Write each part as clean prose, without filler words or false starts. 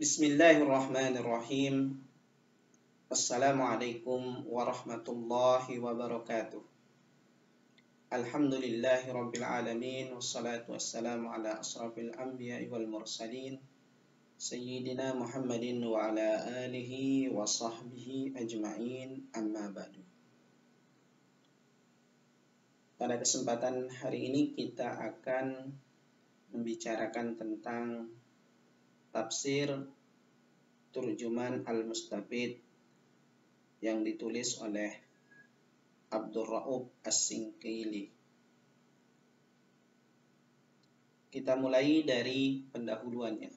Bismillahirrahmanirrahim. Assalamualaikum warahmatullahi wabarakatuh. Alhamdulillahi rabbil alamin. Wassalatu wassalamu ala asrafil anbiya'i wal mursalin Sayyidina Muhammadin wa ala alihi wa sahbihi ajma'in, amma ba'du. Pada kesempatan hari ini kita akan membicarakan tentang tafsir Turjuman Al-Mustafid yang ditulis oleh Abdul Ra'ub As-Singkili. Kita mulai dari pendahuluannya.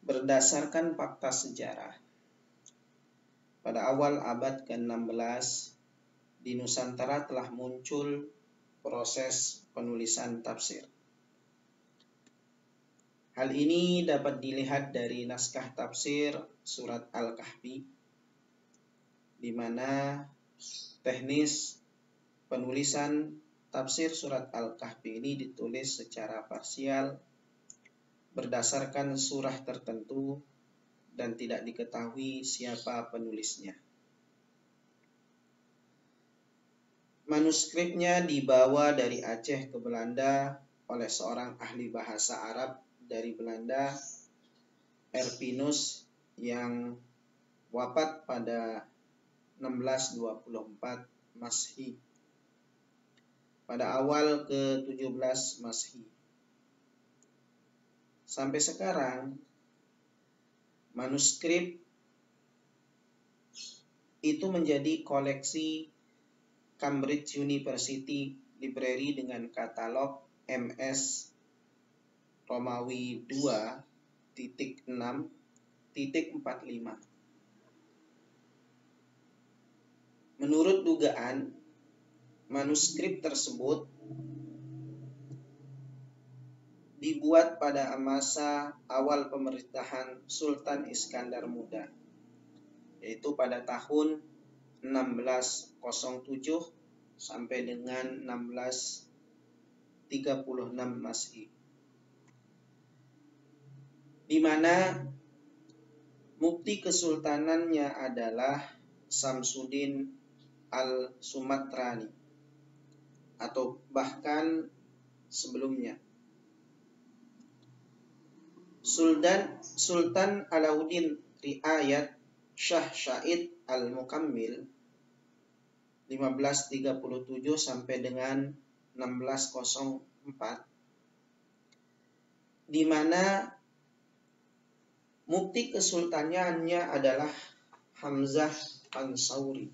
Berdasarkan fakta sejarah, pada awal abad ke-16 di Nusantara telah muncul proses penulisan tafsir. Hal ini dapat dilihat dari naskah tafsir surat Al-Kahfi, di mana teknis penulisan tafsir surat Al-Kahfi ini ditulis secara parsial berdasarkan surah tertentu dan tidak diketahui siapa penulisnya. Manuskripnya dibawa dari Aceh ke Belanda oleh seorang ahli bahasa Arab dari Belanda, Erpinus, yang wafat pada 1624 Masehi, pada awal ke-17 Masehi. Sampai sekarang, manuskrip itu menjadi koleksi Cambridge University Library dengan katalog MS Romawi 2.6.45. Menurut dugaan, manuskrip tersebut dibuat pada masa awal pemerintahan Sultan Iskandar Muda, yaitu pada tahun 1607 sampai dengan 1636 Masehi, di mana mufti kesultanannya adalah Samsudin Al-Sumatrani, atau bahkan sebelumnya. Sultan Alauddin Riayat Shah Syahid Al-Mukammil 1537 sampai dengan 1604, di mana mufti kesultanannya adalah Hamzah Ansauri.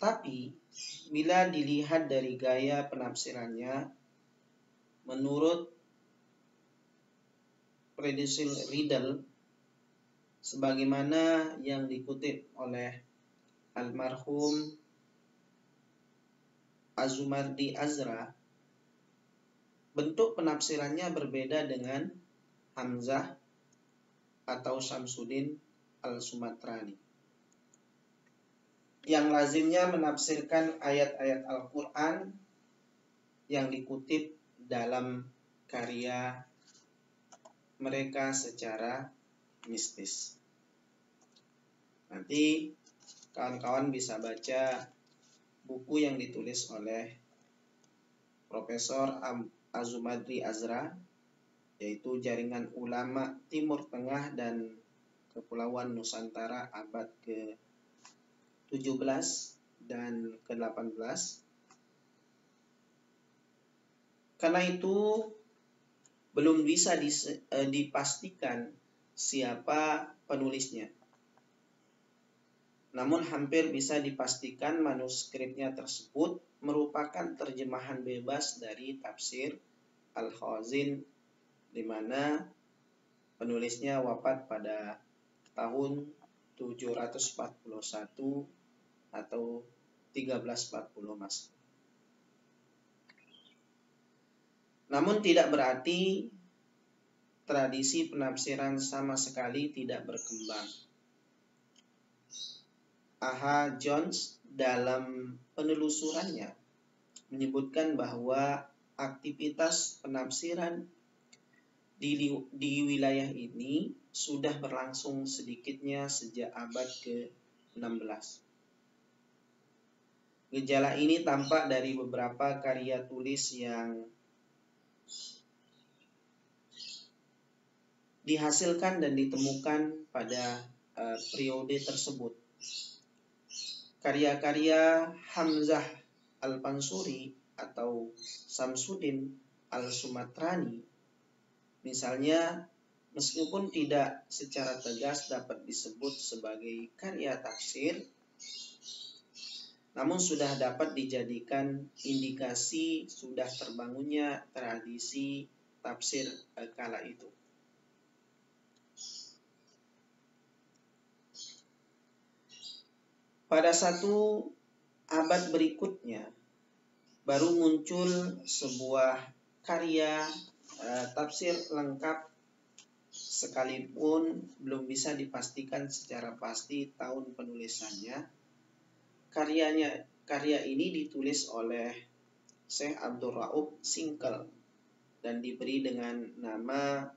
Tapi bila dilihat dari gaya penafsirannya, menurut Predisil Riddle, sebagaimana yang dikutip oleh almarhum Azumardi Azra, bentuk penafsirannya berbeda dengan Hamzah atau Samsudin Al-Sumatrani, yang lazimnya menafsirkan ayat-ayat Al-Quran yang dikutip dalam karya mereka secara mistis. Nanti kawan-kawan bisa baca buku yang ditulis oleh Profesor Azumardi Azra, yaitu Jaringan Ulama Timur Tengah dan Kepulauan Nusantara abad ke-17 dan ke-18. Karena itu belum bisa dipastikan siapa penulisnya. Namun hampir bisa dipastikan manuskripnya tersebut merupakan terjemahan bebas dari tafsir Al-Khazin, di mana penulisnya wafat pada tahun 741 atau 1340 Masehi. Namun tidak berarti tradisi penafsiran sama sekali tidak berkembang. A.H. Jones dalam penelusurannya menyebutkan bahwa aktivitas penafsiran di wilayah ini sudah berlangsung sedikitnya sejak abad ke-16. Gejala ini tampak dari beberapa karya tulis yang dihasilkan dan ditemukan pada periode tersebut. Karya-karya Hamzah Al-Pansuri atau Samsudin Al-Sumatrani misalnya, meskipun tidak secara tegas dapat disebut sebagai karya tafsir, namun sudah dapat dijadikan indikasi sudah terbangunnya tradisi tafsir kala itu. Pada satu abad berikutnya, baru muncul sebuah karya tafsir lengkap, sekalipun belum bisa dipastikan secara pasti tahun penulisannya. Karya ini ditulis oleh Syekh Abdul Rauf Singkel dan diberi dengan nama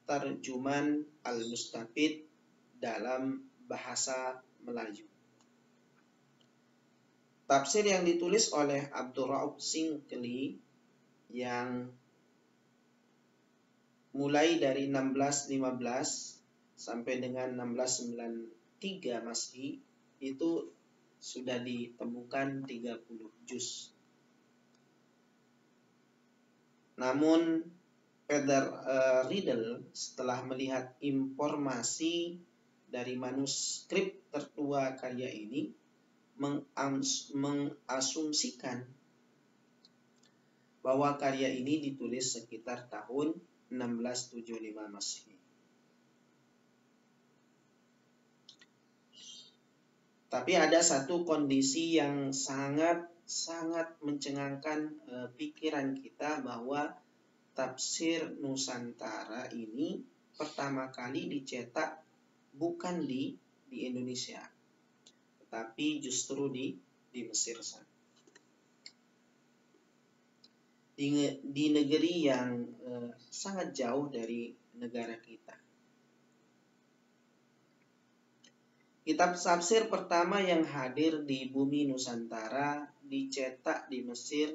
Tarjuman Al-Mustafid dalam bahasa Melayu. Tafsir yang ditulis oleh Abdul Rauf Singkeli yang mulai dari 1615 sampai dengan 1693 Masehi itu sudah ditemukan 30 juz. Namun Peter Riedel setelah melihat informasi dari manuskrip tertua karya ini mengasumsikan bahwa karya ini ditulis sekitar tahun 1675 Masehi. Tapi ada satu kondisi yang sangat mencengangkan pikiran kita, bahwa tafsir Nusantara ini pertama kali dicetak bukan di Indonesia, tetapi justru di Mesir sana. Di negeri yang sangat jauh dari negara kita. Kitab tafsir pertama yang hadir di bumi Nusantara dicetak di Mesir,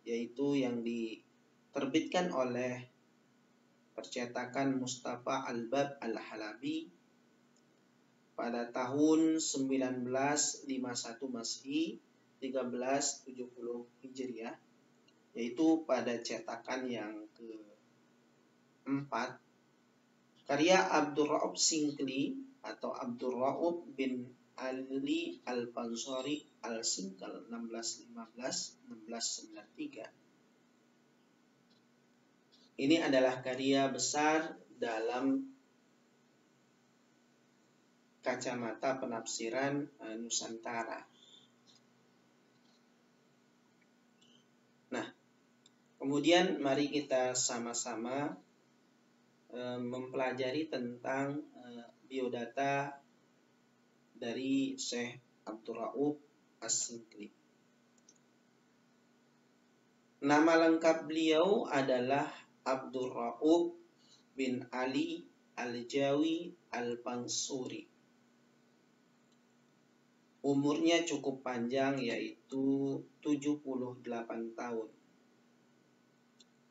yaitu yang diterbitkan oleh percetakan Mustafa Al-Bab Al-Halabi pada tahun 1951 Masehi, 1370 Hijriah, yaitu pada cetakan yang keempat, karya Abdul Rauf Singkeli atau Abdul Rauf bin Ali Al-Pansuri Al-Singkel 1615-1693. Ini adalah karya besar dalam kacamata penafsiran Nusantara. Nah, kemudian mari kita sama-sama mempelajari tentang biodata dari Syekh Abdul Rauf As-Singkeli. Nama lengkap beliau adalah Abdul Rauf bin Ali Al-Jawi Al-Pansuri. Umurnya cukup panjang, yaitu 78 tahun.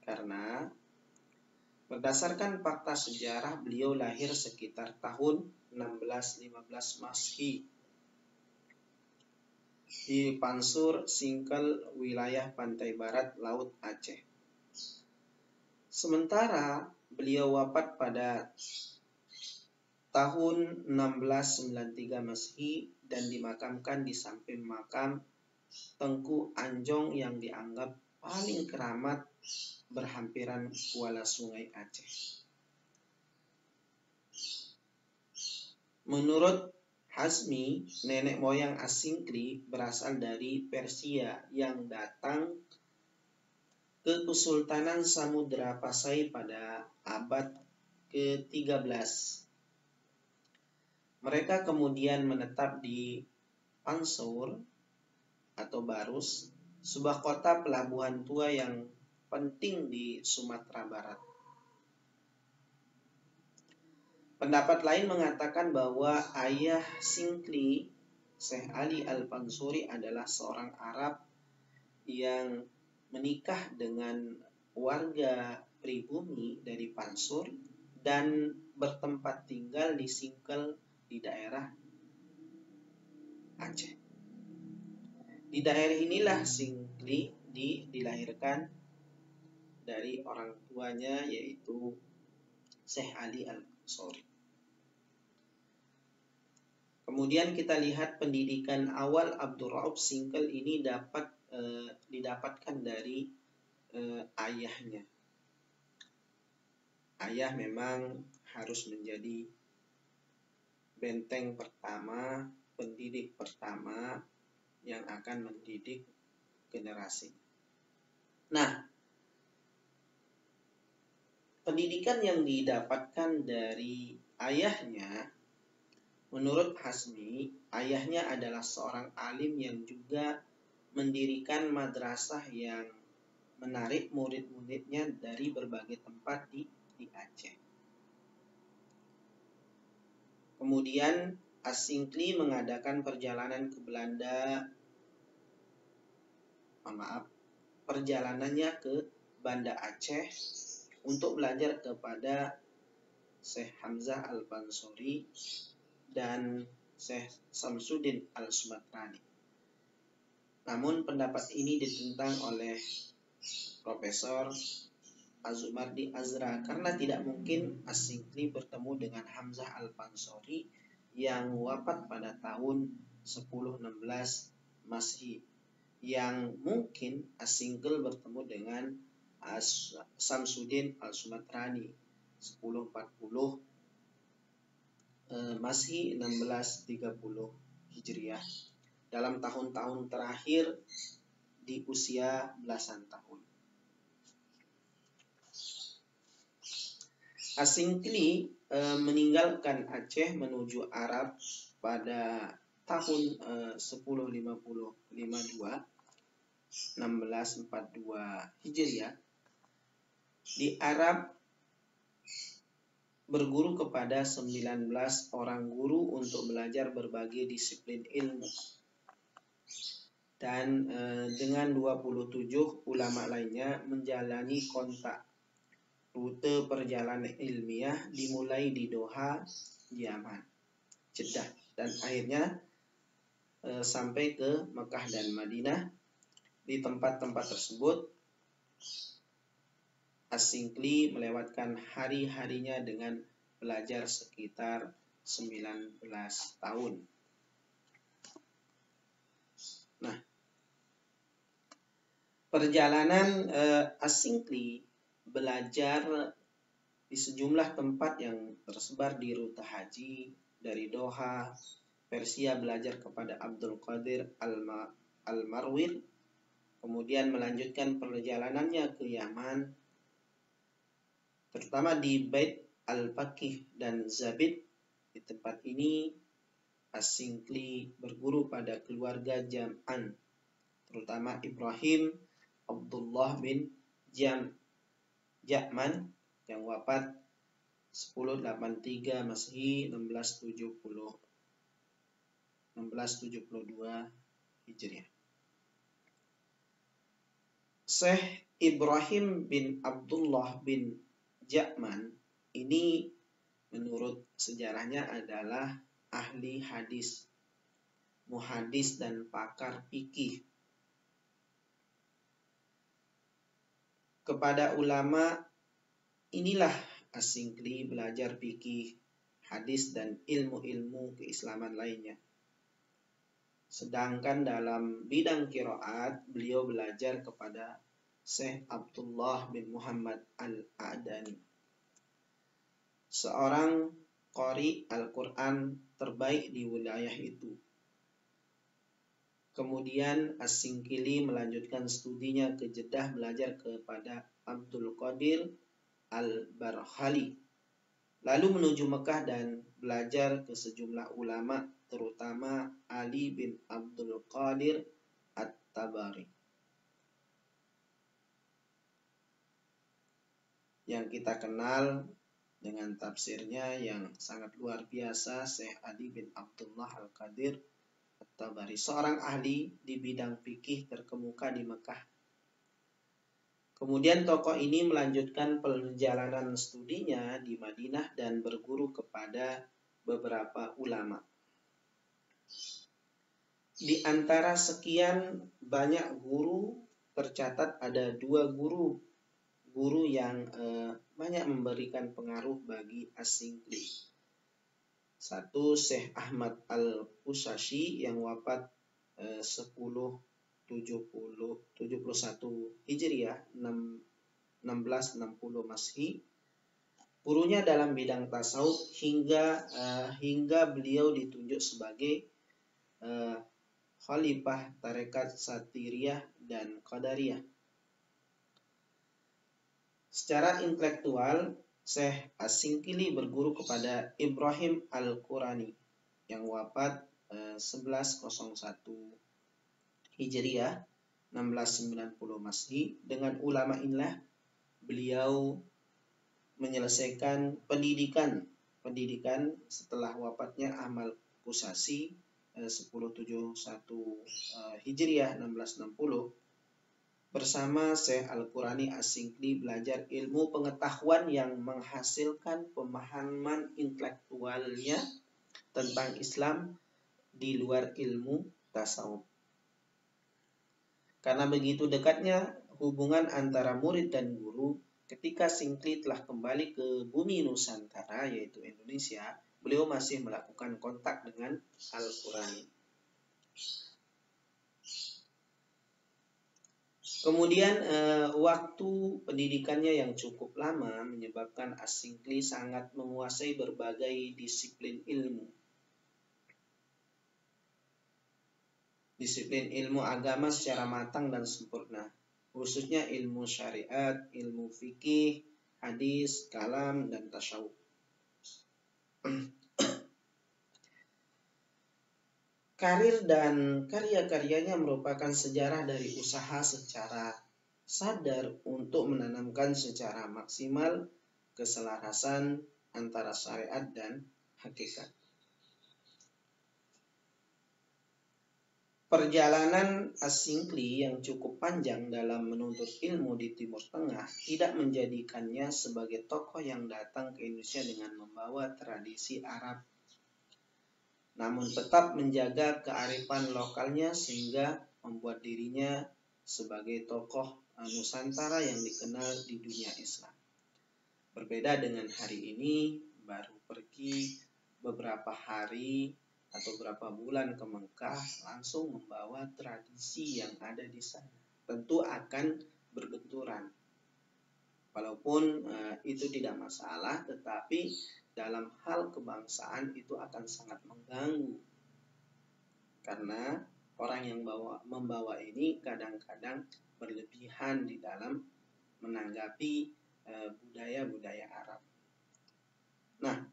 Karena berdasarkan fakta sejarah, beliau lahir sekitar tahun 1615 Masehi di Pansur Singkel, wilayah pantai barat Laut Aceh. Sementara beliau wafat pada tahun 1693 Masehi dan dimakamkan di samping makam Tengku Anjong yang dianggap paling keramat berhampiran Kuala Sungai Aceh. Menurut Hazmi, nenek moyang As-Singkeli berasal dari Persia yang datang ke Kesultanan Samudra Pasai pada abad ke-13. Mereka kemudian menetap di Pansur atau Barus sebuah kota pelabuhan tua yang penting di Sumatera Barat. Pendapat lain mengatakan bahwa ayah Singkli, Syekh Ali Al-Pansuri, adalah seorang Arab yang menikah dengan warga pribumi dari Pansur dan bertempat tinggal di Singkel di daerah Aceh. Di daerah inilah Singkli dilahirkan dari orang tuanya, yaitu Syekh Ali Al-Pansuri. Kemudian kita lihat pendidikan awal Abdul Rauf Singkel ini didapatkan dari ayahnya. Ayah memang harus menjadi benteng pertama, pendidik pertama yang akan mendidik generasi. Nah, pendidikan yang didapatkan dari ayahnya, menurut Hasmi, ayahnya adalah seorang alim yang juga mendirikan madrasah yang menarik murid-muridnya dari berbagai tempat di Aceh. Kemudian As-Singkli mengadakan perjalanan ke Belanda, perjalanannya ke Banda Aceh untuk belajar kepada Syekh Hamzah Al-Pansuri dan Syekh Samsudin Al-Sumatrani. Namun pendapat ini ditentang oleh Profesor Azumardi Azra karena tidak mungkin As-Singkli bertemu dengan Hamzah Al-Pansuri yang wafat pada tahun 1016 Masehi. Yang mungkin As-Singkli bertemu dengan Samsudin Al-Sumatrani 1040 Masehi 1630 Hijriah dalam tahun-tahun terakhir di usia belasan tahun. As-Singkli meninggalkan Aceh menuju Arab pada tahun 1642 Hijriah. Di Arab berguru kepada 19 orang guru untuk belajar berbagai disiplin ilmu. Dan dengan 27 ulama lainnya menjalani kontak. Rute perjalanan ilmiah dimulai di Doha, Yaman, Jeddah, dan akhirnya sampai ke Mekah dan Madinah. Di tempat-tempat tersebut As-Singkli melewatkan hari-harinya dengan belajar sekitar 19 tahun. Nah, perjalanan As-Singkli belajar di sejumlah tempat yang tersebar di rute haji. Dari Doha, Persia, belajar kepada Abdul Qadir Al-Marwir, kemudian melanjutkan perjalanannya ke Yaman, terutama di Bait Al-Faqih dan Zabid. Di tempat ini As-Singkli berguru pada keluarga Jam'an, terutama Ibrahim Abdullah bin Ja'man yang wafat 1083 Masehi 1672 Hijriah. Syekh Ibrahim bin Abdullah bin Ja'man ini menurut sejarahnya adalah ahli hadis, muhadis dan pakar fikih. Kepada ulama inilah As-Singkli belajar fikih, hadis dan ilmu-ilmu keislaman lainnya. Sedangkan dalam bidang qiraat beliau belajar kepada Syekh Abdullah bin Muhammad Al-A'dani, seorang qari Al-Quran terbaik di wilayah itu. Kemudian As-Singkli melanjutkan studinya ke Jeddah belajar kepada Abdul Qadir Al-Barhali. Lalu menuju Mekah dan belajar ke sejumlah ulama, terutama Ali bin Abdul Qadir At-Tabari. yang kita kenal dengan tafsirnya yang sangat luar biasa, Syekh Ali bin Abdullah Al-Qadir At-Tabari, seorang ahli di bidang fikih terkemuka di Mekah. Kemudian tokoh ini melanjutkan perjalanan studinya di Madinah dan berguru kepada beberapa ulama. Di antara sekian banyak guru, tercatat ada 2 guru yang banyak memberikan pengaruh bagi As-Singli. Satu, Syekh Ahmad Al-Qusashi yang wafat 1071 Hijriah 1660 Masehi. Gurunya dalam bidang tasawuf hingga beliau ditunjuk sebagai khalifah tarekat Satiriyah dan Qadariyah. Secara intelektual, Syekh As-Singkili berguru kepada Ibrahim Al-Qurani yang wafat 1101 Hijriah 1690 Masehi. Dengan ulama inilah beliau menyelesaikan pendidikan setelah wafatnya Ahmad Qusashi 1071 Hijriah 1660. Bersama Syekh Al-Qurani, As-Singli belajar ilmu pengetahuan yang menghasilkan pemahaman intelektualnya tentang Islam di luar ilmu tasawuf. Karena begitu dekatnya hubungan antara murid dan guru, ketika Singli telah kembali ke bumi Nusantara yaitu Indonesia, beliau masih melakukan kontak dengan Al-Qurani. Kemudian waktu pendidikannya yang cukup lama menyebabkan As-Singli sangat menguasai berbagai disiplin ilmu. Disiplin ilmu agama secara matang dan sempurna, khususnya ilmu syariat, ilmu fikih, hadis, kalam, dan tasawuf. Karir dan karya-karyanya merupakan sejarah dari usaha secara sadar untuk menanamkan secara maksimal keselarasan antara syariat dan hakikat. Perjalanan As-Singli yang cukup panjang dalam menuntut ilmu di Timur Tengah tidak menjadikannya sebagai tokoh yang datang ke Indonesia dengan membawa tradisi Arab, namun tetap menjaga kearifan lokalnya sehingga membuat dirinya sebagai tokoh Nusantara yang dikenal di dunia Islam. Berbeda dengan hari ini, baru pergi beberapa hari atau beberapa bulan ke Mekah langsung membawa tradisi yang ada di sana. Tentu akan berbenturan. Walaupun itu tidak masalah, tetapi dalam hal kebangsaan itu akan sangat mengganggu. Karena orang yang membawa ini kadang-kadang berlebihan di dalam menanggapi budaya-budaya Arab. Nah,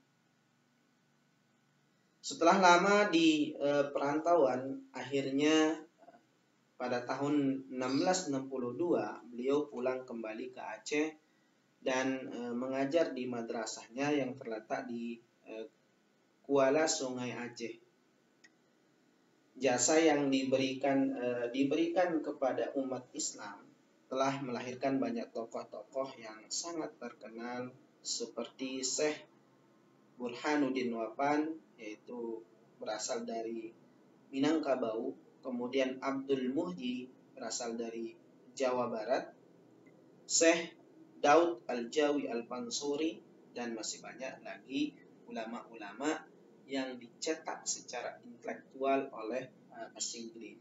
setelah lama di perantauan, akhirnya pada tahun 1662 beliau pulang kembali ke Aceh dan mengajar di madrasahnya yang terletak di Kuala Sungai Aceh. Jasa yang diberikan kepada umat Islam telah melahirkan banyak tokoh-tokoh yang sangat terkenal seperti Syekh Burhanuddin Wafan, yaitu berasal dari Minangkabau, kemudian Abdul Muhyi berasal dari Jawa Barat, Syekh Daud Al-Jawi Al-Mansuri, dan masih banyak lagi ulama-ulama yang dicetak secara intelektual oleh As-Singli.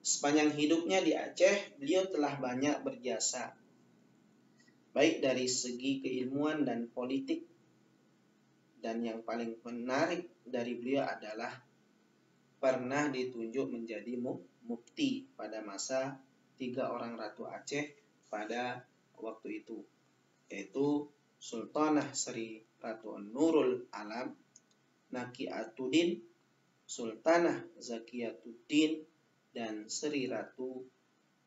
Sepanjang hidupnya di Aceh, beliau telah banyak berjasa, baik dari segi keilmuan dan politik. Dan yang paling menarik dari beliau adalah pernah ditunjuk menjadi mufti pada masa 3 orang Ratu Aceh pada waktu itu, yaitu Sultanah Sri Ratu Nurul Alam, Nakiatuddin, Sultanah Zakiyatuddin, dan Sri Ratu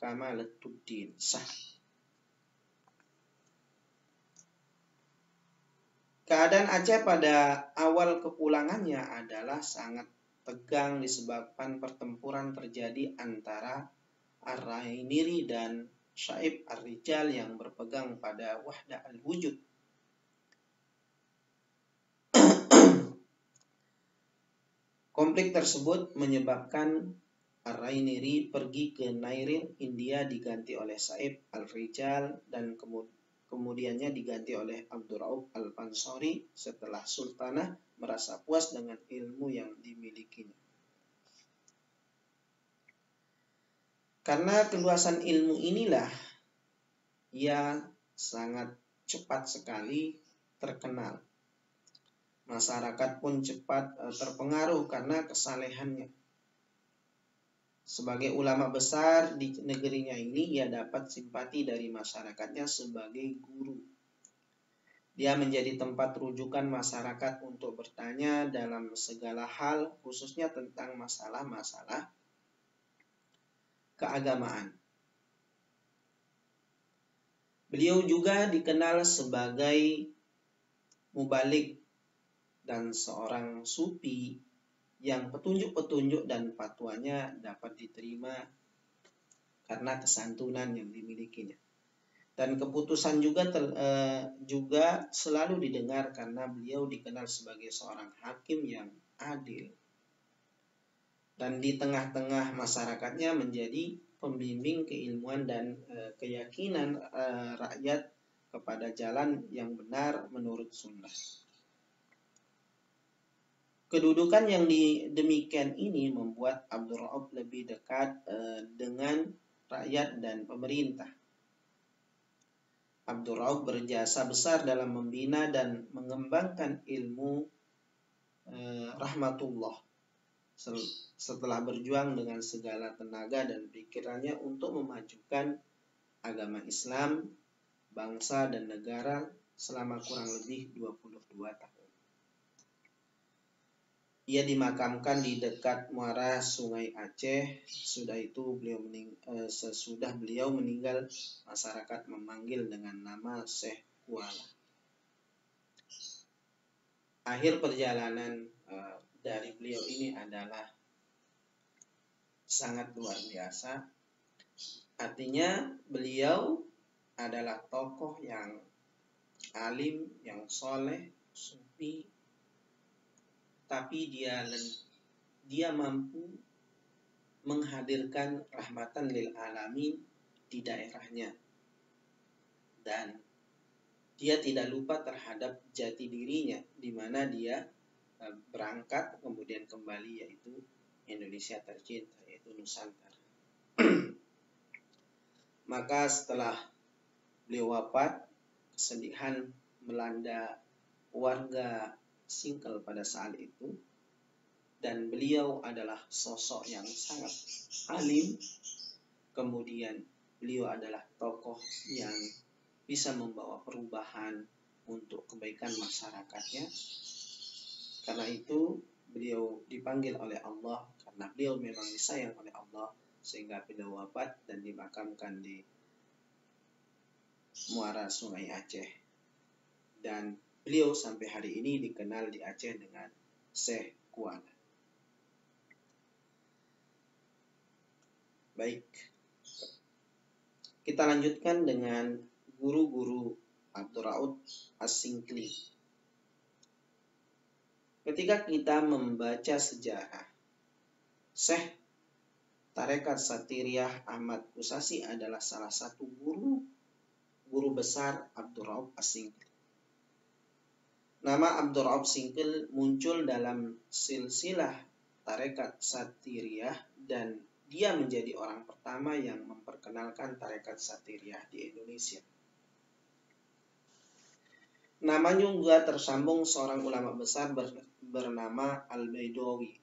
Kamaluddin Shah. Keadaan Aceh pada awal kepulangannya adalah sangat tegang disebabkan pertempuran terjadi antara Ar-Rainiri dan Syaib Ar-Rijal yang berpegang pada Wahdah Al-Wujud. Konflik tersebut menyebabkan Ar-Rainiri pergi ke Nairil, India, diganti oleh Syaib Al-Rijal dan kemudiannya diganti oleh Abdurraub Al-Pansori setelah Sultanah merasa puas dengan ilmu yang dimilikinya. Karena keluasan ilmu inilah ia sangat cepat sekali terkenal. Masyarakat pun cepat terpengaruh karena kesalehannya. Sebagai ulama besar di negerinya ini, ia dapat simpati dari masyarakatnya sebagai guru. Dia menjadi tempat rujukan masyarakat untuk bertanya dalam segala hal, khususnya tentang masalah-masalah keagamaan. Beliau juga dikenal sebagai mubalik dan seorang sufi yang petunjuk-petunjuk dan fatwanya dapat diterima karena kesantunan yang dimilikinya. Dan keputusan juga selalu didengar karena beliau dikenal sebagai seorang hakim yang adil. Dan di tengah-tengah masyarakatnya menjadi pembimbing keilmuan dan keyakinan rakyat kepada jalan yang benar menurut sunnah. Kedudukan yang demikian ini membuat Abdurraub lebih dekat dengan rakyat dan pemerintah. Abdurraub berjasa besar dalam membina dan mengembangkan ilmu rahmatullah setelah berjuang dengan segala tenaga dan pikirannya untuk memajukan agama Islam, bangsa dan negara selama kurang lebih 22 tahun. Ia dimakamkan di dekat muara Sungai Aceh. Sesudah beliau meninggal, masyarakat memanggil dengan nama Syekh Kuala. Akhir perjalanan dari beliau ini adalah sangat luar biasa. Artinya beliau adalah tokoh yang alim, yang soleh, sufi, tapi dia mampu menghadirkan rahmatan lil alamin di daerahnya. Dan dia tidak lupa terhadap jati dirinya, di mana dia berangkat kemudian kembali, yaitu Indonesia tercinta, yaitu Nusantara. Maka setelah beliau wafat, kesedihan melanda warga Singkel pada saat itu, dan beliau adalah sosok yang sangat alim. Kemudian beliau adalah tokoh yang bisa membawa perubahan untuk kebaikan masyarakatnya. Karena itu beliau dipanggil oleh Allah, karena beliau memang disayang oleh Allah, sehingga beliau wafat dan dimakamkan di muara Sungai Aceh. Dan beliau sampai hari ini dikenal di Aceh dengan Syekh Kuala. Baik, kita lanjutkan dengan guru-guru Abdurraub As-Singkli. Ketika kita membaca sejarah, Syekh Tarekat Satiriyah Ahmad Usasi adalah salah satu guru besar Abdurraub As-Singkli. Nama Abdurraub Singkil muncul dalam silsilah Tarekat Satiriyah dan dia menjadi orang pertama yang memperkenalkan Tarekat Satiriyah di Indonesia. Namanya juga tersambung seorang ulama besar bernama Al-Baidawi,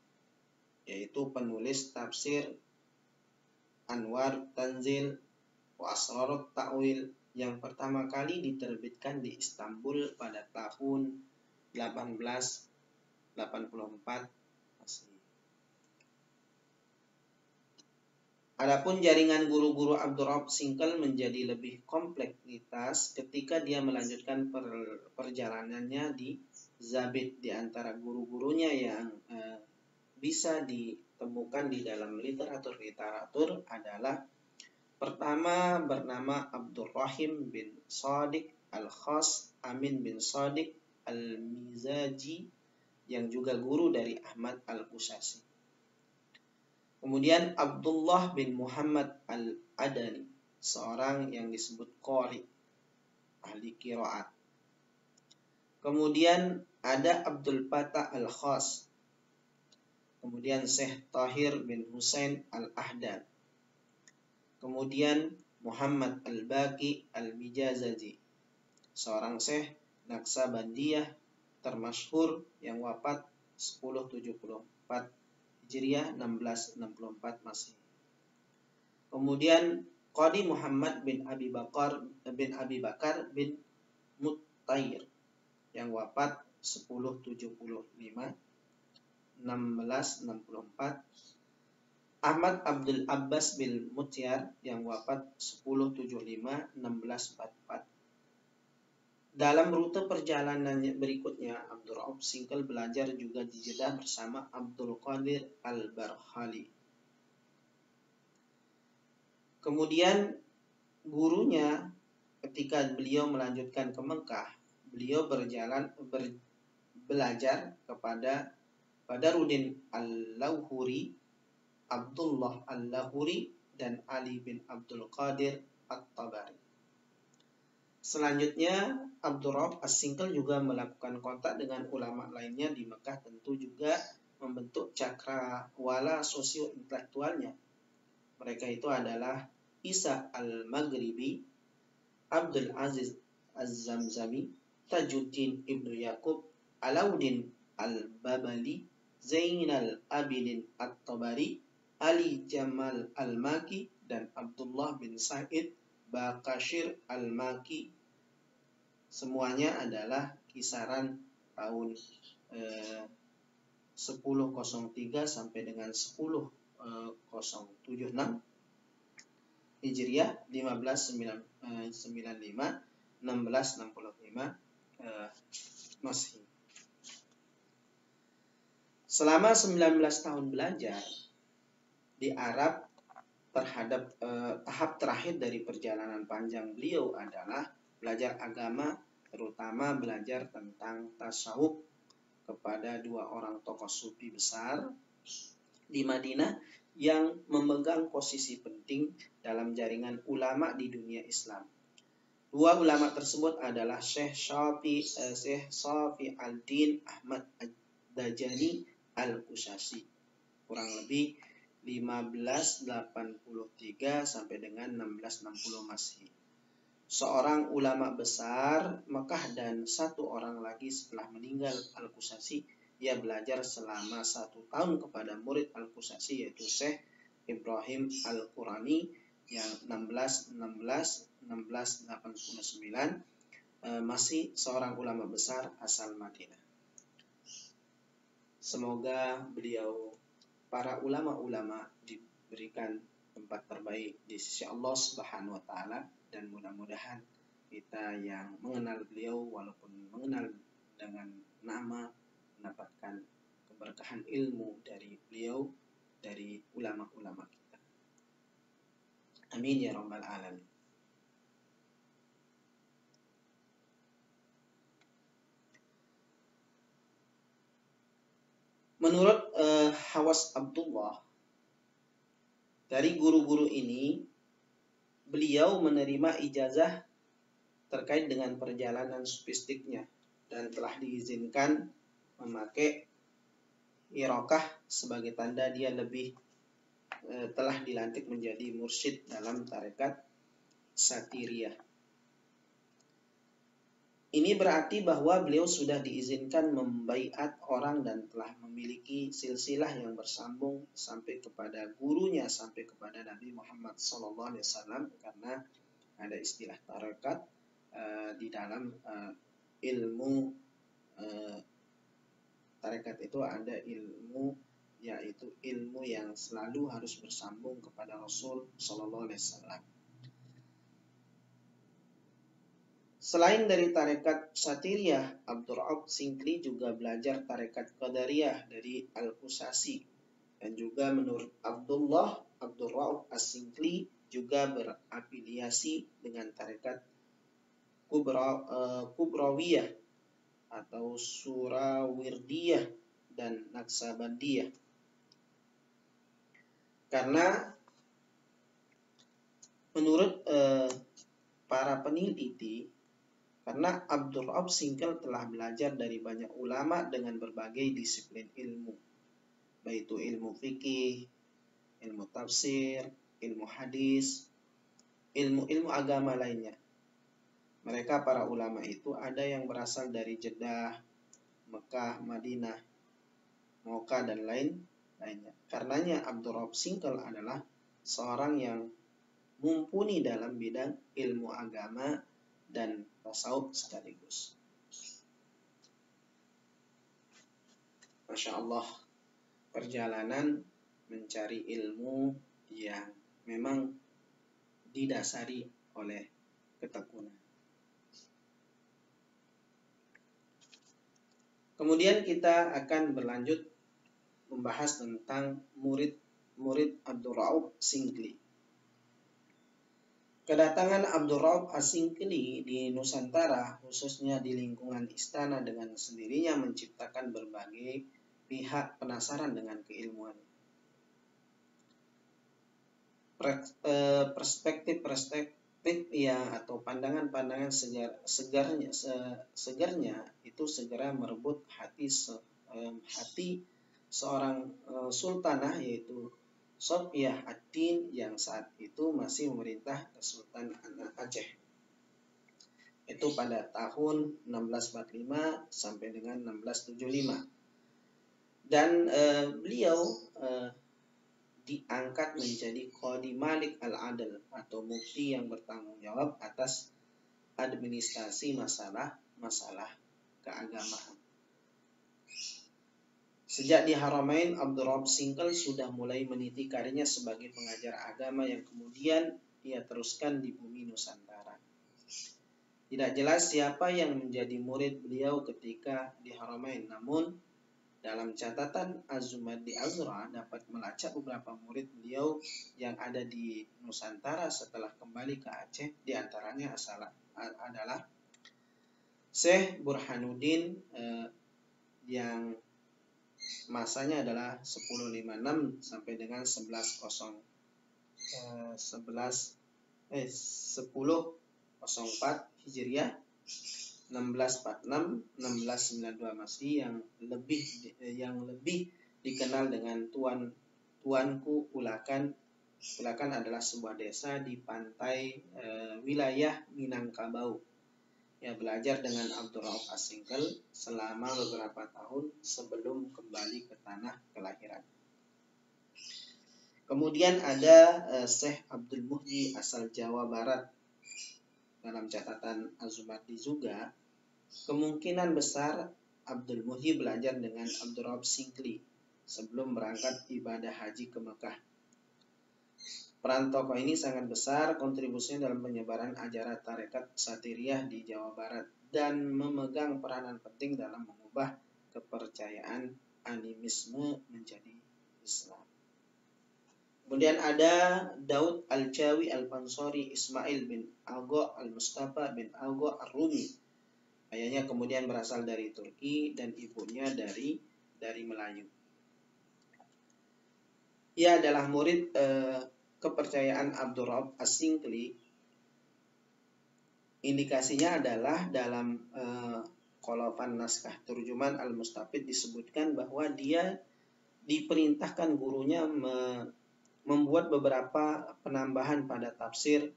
yaitu penulis tafsir Anwar Tanzil wa Asrarut Ta'wil yang pertama kali diterbitkan di Istanbul pada tahun 1884 Masehi. Adapun jaringan guru-guru Abdurrahman Singkil menjadi lebih kompleksitas ketika dia melanjutkan perjalanannya di Zabid. Di antara guru-gurunya yang bisa ditemukan di dalam literatur adalah pertama bernama Abdurrahim bin Shadiq Al-Khas Amin bin Shadiq Al-Mizaji yang juga guru dari Ahmad Al-Qusasi. Kemudian Abdullah bin Muhammad Al-Adani, seorang yang disebut qari, ahli qiraat. Kemudian ada Abdul Fattah Al-Khas. Kemudian Syekh Tahir bin Husain Al-Ahdad. Kemudian Muhammad Al-Baqi Al-Mijazaji, seorang Syekh Naksabandiyah termasyhur yang wafat 1074 Hijriah 1664 Masehi. Kemudian Qadi Muhammad bin Abi Bakar bin Mutair yang wafat 1075 1664. Ahmad Abdul Abbas bin Mutyar yang wafat 1075 1644. Dalam rute perjalanan berikutnya, Abdurrahman Singkil belajar juga di Jeddah bersama Abdul Qadir Al-Barhali. Kemudian gurunya ketika beliau melanjutkan ke Mekah, beliau belajar kepada Badaruddin Al-Lauhuri, Abdullah Al-Lahuri, dan Ali bin Abdul Qadir At-Tabari. Selanjutnya, Abdurrahman As-Singkil juga melakukan kontak dengan ulama lainnya di Mekah, tentu juga membentuk cakrawala sosio-intelektualnya. Mereka itu adalah Isa Al-Maghribi, Abdul Aziz Az-Zamzami, Tajuddin Ibnu Yaqub, Alauddin Al-Babali, Zainal Abidin At-Tabari, Ali Jamal Al-Maki, dan Abdullah bin Sa'id Baqashir Al-Maki. Semuanya adalah kisaran tahun 1003 sampai dengan 1076 Hijriah 1595 1665 Masehi. Selama 19 tahun belajar di Arab terhadap tahap terakhir dari perjalanan panjang beliau adalah belajar agama, terutama belajar tentang tasawuf kepada dua orang tokoh sufi besar di Madinah yang memegang posisi penting dalam jaringan ulama di dunia Islam. Dua ulama tersebut adalah Syekh Safi Al-Din Ahmad Ad-Dajjali Al-Qusasi, kurang lebih 1583 sampai dengan 1660 Masehi. Seorang ulama besar Mekah dan satu orang lagi setelah meninggal Al-Qusasi, ia belajar selama 1 tahun kepada murid Al-Qusasi yaitu Syekh Ibrahim Al-Qurani yang 1689 masih seorang ulama besar asal Madinah. Semoga para ulama-ulama diberikan tempat terbaik di sisi Allah Subhanahu wa taala, dan mudah-mudahan kita yang mengenal beliau walaupun mengenal dengan nama mendapatkan keberkahan ilmu dari beliau, dari ulama-ulama kita. Amin ya rabbal alamin. Menurut Hawas Abdullah, dari guru-guru ini beliau menerima ijazah terkait dengan perjalanan sufistiknya dan telah diizinkan memakai irokah sebagai tanda dia telah dilantik menjadi mursyid dalam tarekat Satiriyah. Ini berarti bahwa beliau sudah diizinkan membaiat orang dan telah memiliki silsilah yang bersambung sampai kepada gurunya, sampai kepada Nabi Muhammad SAW, karena ada istilah tarekat di dalam ilmu tarekat itu ada ilmu yaitu ilmu yang selalu harus bersambung kepada Rasul Shallallahu Alaihi Wasallam. Selain dari tarekat Satiriyah, Abdur Rauf Singkli juga belajar tarekat Qadariyah dari Al-Qusasi. Dan juga menurut Abdur Rauf As-Singkli juga berafiliasi dengan tarekat Kubrawiyah atau Surawirdiyah dan Naksabandiyah. Karena menurut para peneliti, karena Abdur Rauf Singkli telah belajar dari banyak ulama dengan berbagai disiplin ilmu, baik itu ilmu fikih, ilmu tafsir, ilmu hadis, ilmu-ilmu agama lainnya. Mereka para ulama itu ada yang berasal dari Jeddah, Mekah, Madinah, Mocha, dan lainnya. Karenanya Abdur Rauf Singkli adalah seorang yang mumpuni dalam bidang ilmu agama dan tasawuf sekaligus. Masya Allah, perjalanan mencari ilmu yang memang didasari oleh ketekunan. Kemudian kita akan berlanjut membahas tentang murid Abdur Rauf Singkli. Kedatangan Abdur Rauf As-Singkli di Nusantara, khususnya di lingkungan istana, dengan sendirinya menciptakan berbagai pihak penasaran dengan keilmuan. Perspektif ya atau pandangan-pandangan segarnya itu segera merebut hati seorang sultanah, yaitu Sofiyah ad-Din, yang saat itu masih memerintah Kesultanan Aceh. Itu pada tahun 1645 sampai dengan 1675. Dan beliau diangkat menjadi Qadi Malik Al-Adl atau mufti yang bertanggung jawab atas administrasi masalah keagamaan. Sejak di Haramain, Abdur Rauf Singkli sudah mulai meniti karirnya sebagai pengajar agama yang kemudian ia teruskan di bumi Nusantara. Tidak jelas siapa yang menjadi murid beliau ketika di Haramain, namun dalam catatan Az-Zumardi Azra dapat melacak beberapa murid beliau yang ada di Nusantara setelah kembali ke Aceh. Di antaranya adalah Syekh Burhanuddin yang masanya adalah 1056 sampai dengan 1004 Hijriah, 1646 1692 Masehi, yang lebih dikenal dengan Tuanku Ulakan. Ulakan adalah sebuah desa di pantai wilayah Minangkabau. Ia belajar dengan Abdur Rauf As-Singkli selama beberapa tahun sebelum kembali ke tanah kelahiran. Kemudian ada Syekh Abdul Muhyi asal Jawa Barat. Dalam catatan Az-Zumardi juga, kemungkinan besar Abdul Muhyi belajar dengan Abdur Rauf Singkli sebelum berangkat ibadah haji ke Mekah. Peran tokoh ini sangat besar kontribusinya dalam penyebaran ajaran tarekat Satiriyah di Jawa Barat dan memegang peranan penting dalam mengubah kepercayaan animisme menjadi Islam. Kemudian ada Daud Al-Jawi Al-Bansori Ismail bin Agha Al-Mustafa bin Agha Ar-Rumi. Ayahnya kemudian berasal dari Turki dan ibunya dari Melayu. Ia adalah murid kepercayaan Abdur Rauf As-Singkli. Indikasinya adalah dalam kolofan naskah Turjuman Al-Mustafid disebutkan bahwa dia diperintahkan gurunya membuat beberapa penambahan pada tafsir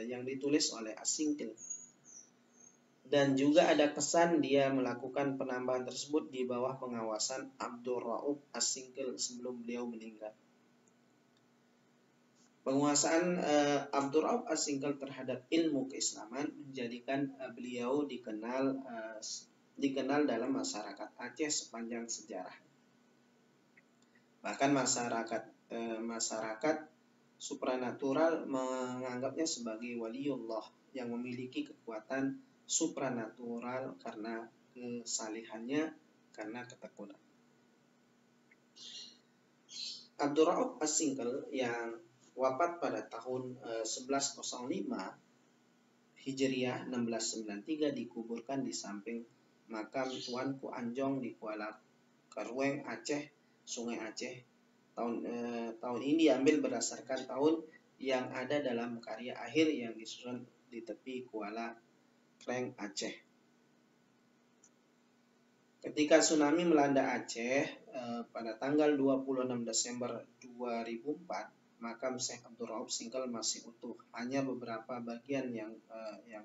yang ditulis oleh As-Singkli. Dan juga ada kesan dia melakukan penambahan tersebut di bawah pengawasan Abdur Rauf As-Singkli sebelum beliau meninggal. Penguasaan Abdur Rauf As-Singkli terhadap ilmu keislaman menjadikan beliau dikenal dalam masyarakat Aceh sepanjang sejarah. Bahkan masyarakat supranatural menganggapnya sebagai waliullah yang memiliki kekuatan supranatural karena kesalihannya, karena ketekunan. Abdul Rauf As-Singkal yang wafat pada tahun 1105 Hijriah 1693 dikuburkan di samping makam Tuanku Anjong di Kuala Karueng, Aceh, Sungai Aceh. Tahun ini diambil berdasarkan tahun yang ada dalam karya akhir yang disusun di tepi Kuala Karueng, Aceh. Ketika tsunami melanda Aceh pada tanggal 26 Desember 2004, makam Syekh Abdul Rauf Singkal masih utuh, hanya beberapa bagian yang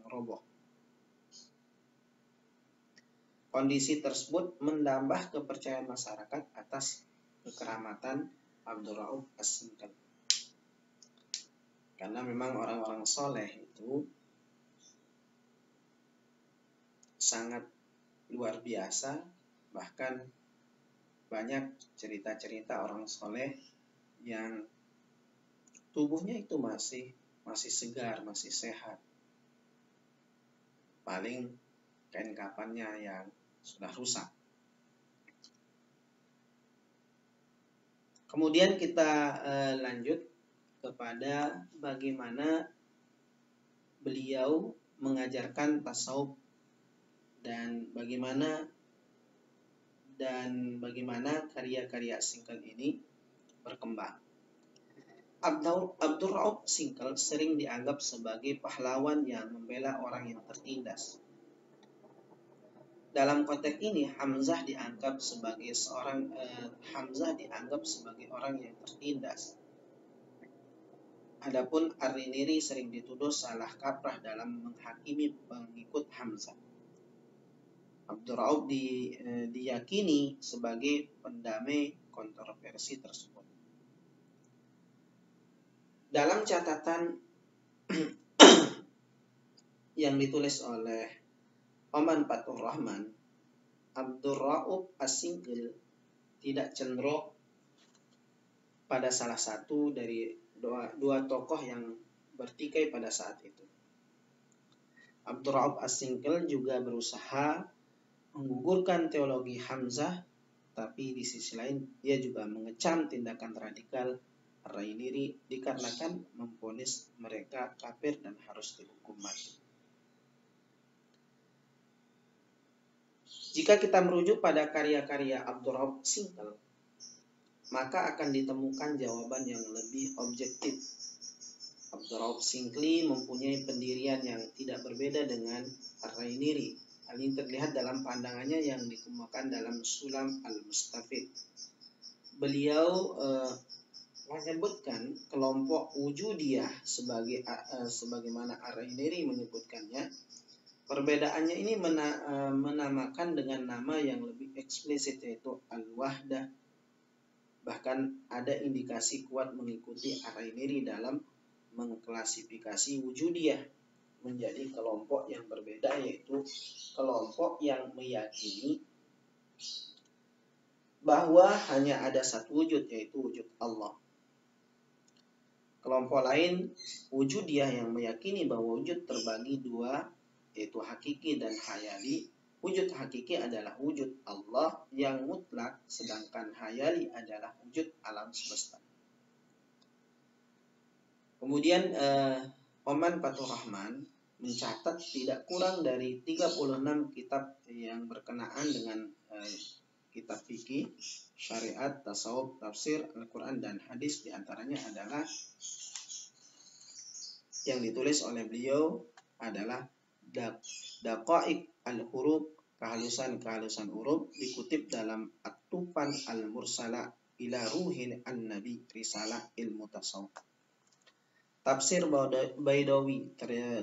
roboh. Kondisi tersebut menambah kepercayaan masyarakat atas kekeramatan Abdul Rauf As-Singkal. Karena memang orang-orang soleh itu sangat luar biasa, bahkan banyak cerita-cerita orang soleh yang tubuhnya itu masih segar, masih sehat. Paling kain kafannya yang sudah rusak. Kemudian kita lanjut kepada bagaimana beliau mengajarkan tasawuf dan bagaimana karya-karya Singkal ini berkembang. Abdul Rauf Singkal sering dianggap sebagai pahlawan yang membela orang yang tertindas. Dalam konteks ini Hamzah dianggap sebagai orang yang tertindas. Adapun Ar-Riniri sering dituduh salah kaprah dalam menghakimi pengikut Hamzah. Abdul Rauf diyakini sebagai pendamai kontroversi tersebut. Dalam catatan yang ditulis oleh Oman Fatur Rahman, Abdul Rauf As-Singkal tidak cenderung pada salah satu dari dua tokoh yang bertikai pada saat itu. Abdul Rauf As-Singkal juga berusaha menggugurkan teologi Hamzah, tapi di sisi lain dia juga mengecam tindakan radikal Ar-Riniri dikarenakan memvonis mereka kafir dan harus dihukum mati. Jika kita merujuk pada karya-karya Abdul Rauf Singkal, maka akan ditemukan jawaban yang lebih objektif. Abdul Rauf Singkal mempunyai pendirian yang tidak berbeda dengan Ar-Riniri. Hal ini terlihat dalam pandangannya yang dikemukakan dalam Sulam Al-Mustafid. Beliau menyebutkan kelompok wujudiyah sebagaimana Ar-Riniri menyebutkannya. Perbedaannya ini menamakan dengan nama yang lebih eksplisit, yaitu Al-Wahdah. Bahkan ada indikasi kuat mengikuti Ar-Riniri dalam mengklasifikasi wujudiyah menjadi kelompok yang berbeda, yaitu kelompok yang meyakini bahwa hanya ada satu wujud, yaitu wujud Allah. Kelompok lain wujudiyah yang meyakini bahwa wujud terbagi dua, yaitu hakiki dan hayali. Wujud hakiki adalah wujud Allah yang mutlak, sedangkan hayali adalah wujud alam semesta. Kemudian Oman Fatur Rahman mencatat tidak kurang dari 36 kitab yang berkenaan dengan kitab fikih, syariat, tasawuf, tafsir, Al-Quran, dan hadis. Di antaranya adalah yang ditulis oleh beliau adalah Daqaiq al-Huruf, kehalusan huruf, dikutip dalam At-Tufan al-Mursala ila Ruhin an-Nabi, Risalah Ilmu Tasawuf. Tafsir Baidawi,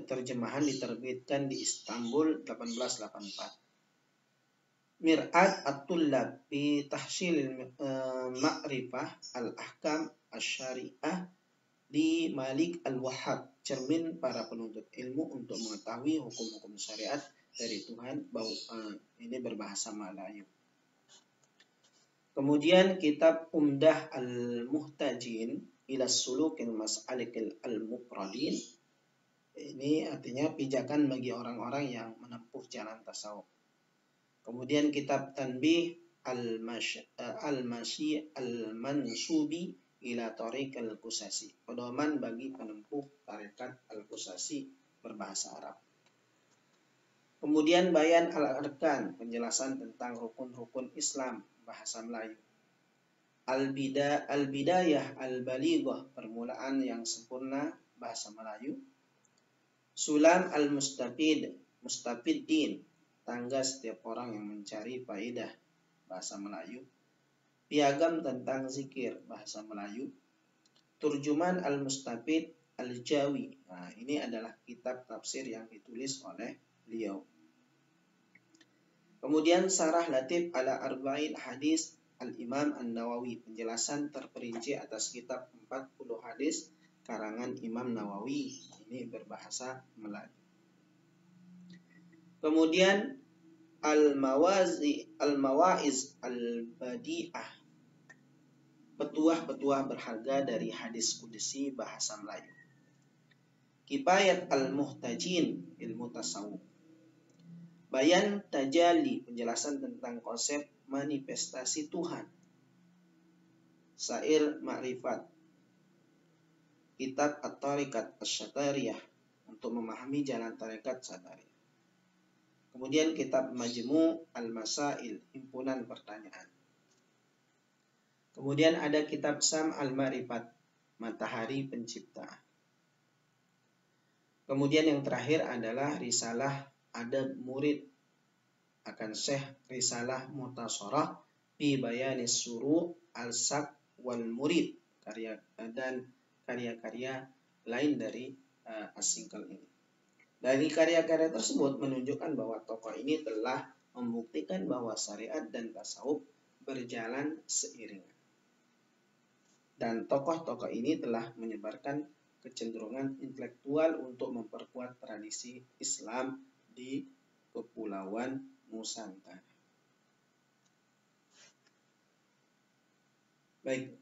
terjemahan diterbitkan di Istanbul 1884. Mir'at At-Tullab fi Tahsil Ma'rifah Al-Ahkam Asy-Syari'ah di Malik Al-Wahhab, cermin para penuntut ilmu untuk mengetahui hukum-hukum syariat dari Tuhan. Ini berbahasa Melayu. Kemudian kitab Umdah Al-Muhtajin ila Sulukil Mas'alikil Al-Mufradin. Ini artinya pijakan bagi orang-orang yang menempuh jalan tasawuf. Kemudian kitab Tanbih Al-Masyi Al-Mansubi ila Tariq Al-Qusasi. Pedoman bagi penempuh tarekat Al-Qusasi berbahasa Arab. Kemudian Bayan Al-Arkan, penjelasan tentang rukun-rukun Islam bahasa Melayu. Al-Bidayah Al-Balighah, permulaan yang sempurna bahasa Melayu. Sulam Al-Mustafid, Mustafiddin, tangga setiap orang yang mencari faedah bahasa Melayu. Piagam tentang zikir bahasa Melayu. Turjuman Al-Mustafid Al-Jawi. Nah, ini adalah kitab tafsir yang ditulis oleh beliau. Kemudian Sarah Latif ala Arba'in Hadis Al-Imam An-Nawawi, penjelasan terperinci atas kitab 40 hadis karangan Imam Nawawi. Ini berbahasa Melayu. Kemudian Al-Mawaiz Al-Badi'ah, petuah-petuah berharga dari hadis qudsi bahasa Melayu. Kifayat Al-Muhtajin, ilmu tasawuf. Bayan Tajali, penjelasan tentang konsep manifestasi Tuhan. Sair Ma'rifat. Kitab At-Tariqat Asy-Syatariyah, untuk memahami jalan tarekat Syatariyah. Kemudian kitab Majmu' Al-Masail, himpunan pertanyaan. Kemudian ada kitab Sam Al-Ma'rifat, matahari pencipta. Kemudian yang terakhir adalah Risalah Adab Murid akan Syekh Risalah Mutasharah fi Bayanis Suru' Al-Sak wal Murid, dan karya-karya lain dari As-Singkal ini. Dari karya-karya tersebut menunjukkan bahwa tokoh ini telah membuktikan bahwa syariat dan tasawuf berjalan seiringan. Dan tokoh-tokoh ini telah menyebarkan kecenderungan intelektual untuk memperkuat tradisi Islam di Kepulauan Nusantara. Baik,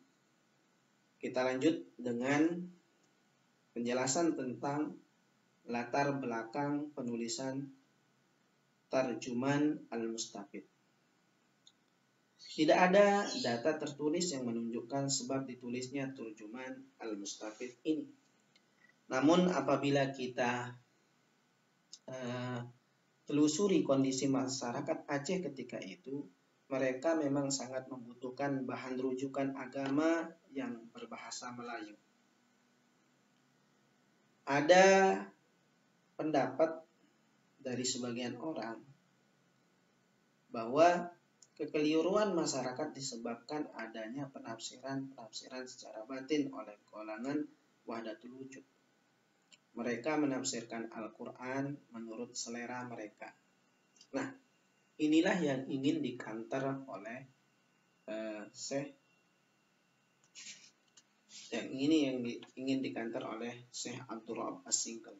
kita lanjut dengan penjelasan tentang latar belakang penulisan Tarjuman Al-Mustafid. Tidak ada data tertulis yang menunjukkan sebab ditulisnya Tarjuman Al-Mustafid ini. Namun apabila kita telusuri kondisi masyarakat Aceh ketika itu, mereka memang sangat membutuhkan bahan rujukan agama yang berbahasa Melayu. Ada pendapat dari sebagian orang bahwa kekeliruan masyarakat disebabkan adanya penafsiran secara batin oleh kalangan Wahdatul Wujud. Mereka menafsirkan Al-Quran menurut selera mereka. Nah, inilah yang ingin dikantar oleh Syekh ingin dikantar oleh Syekh Abdul Rabb As-Singkal.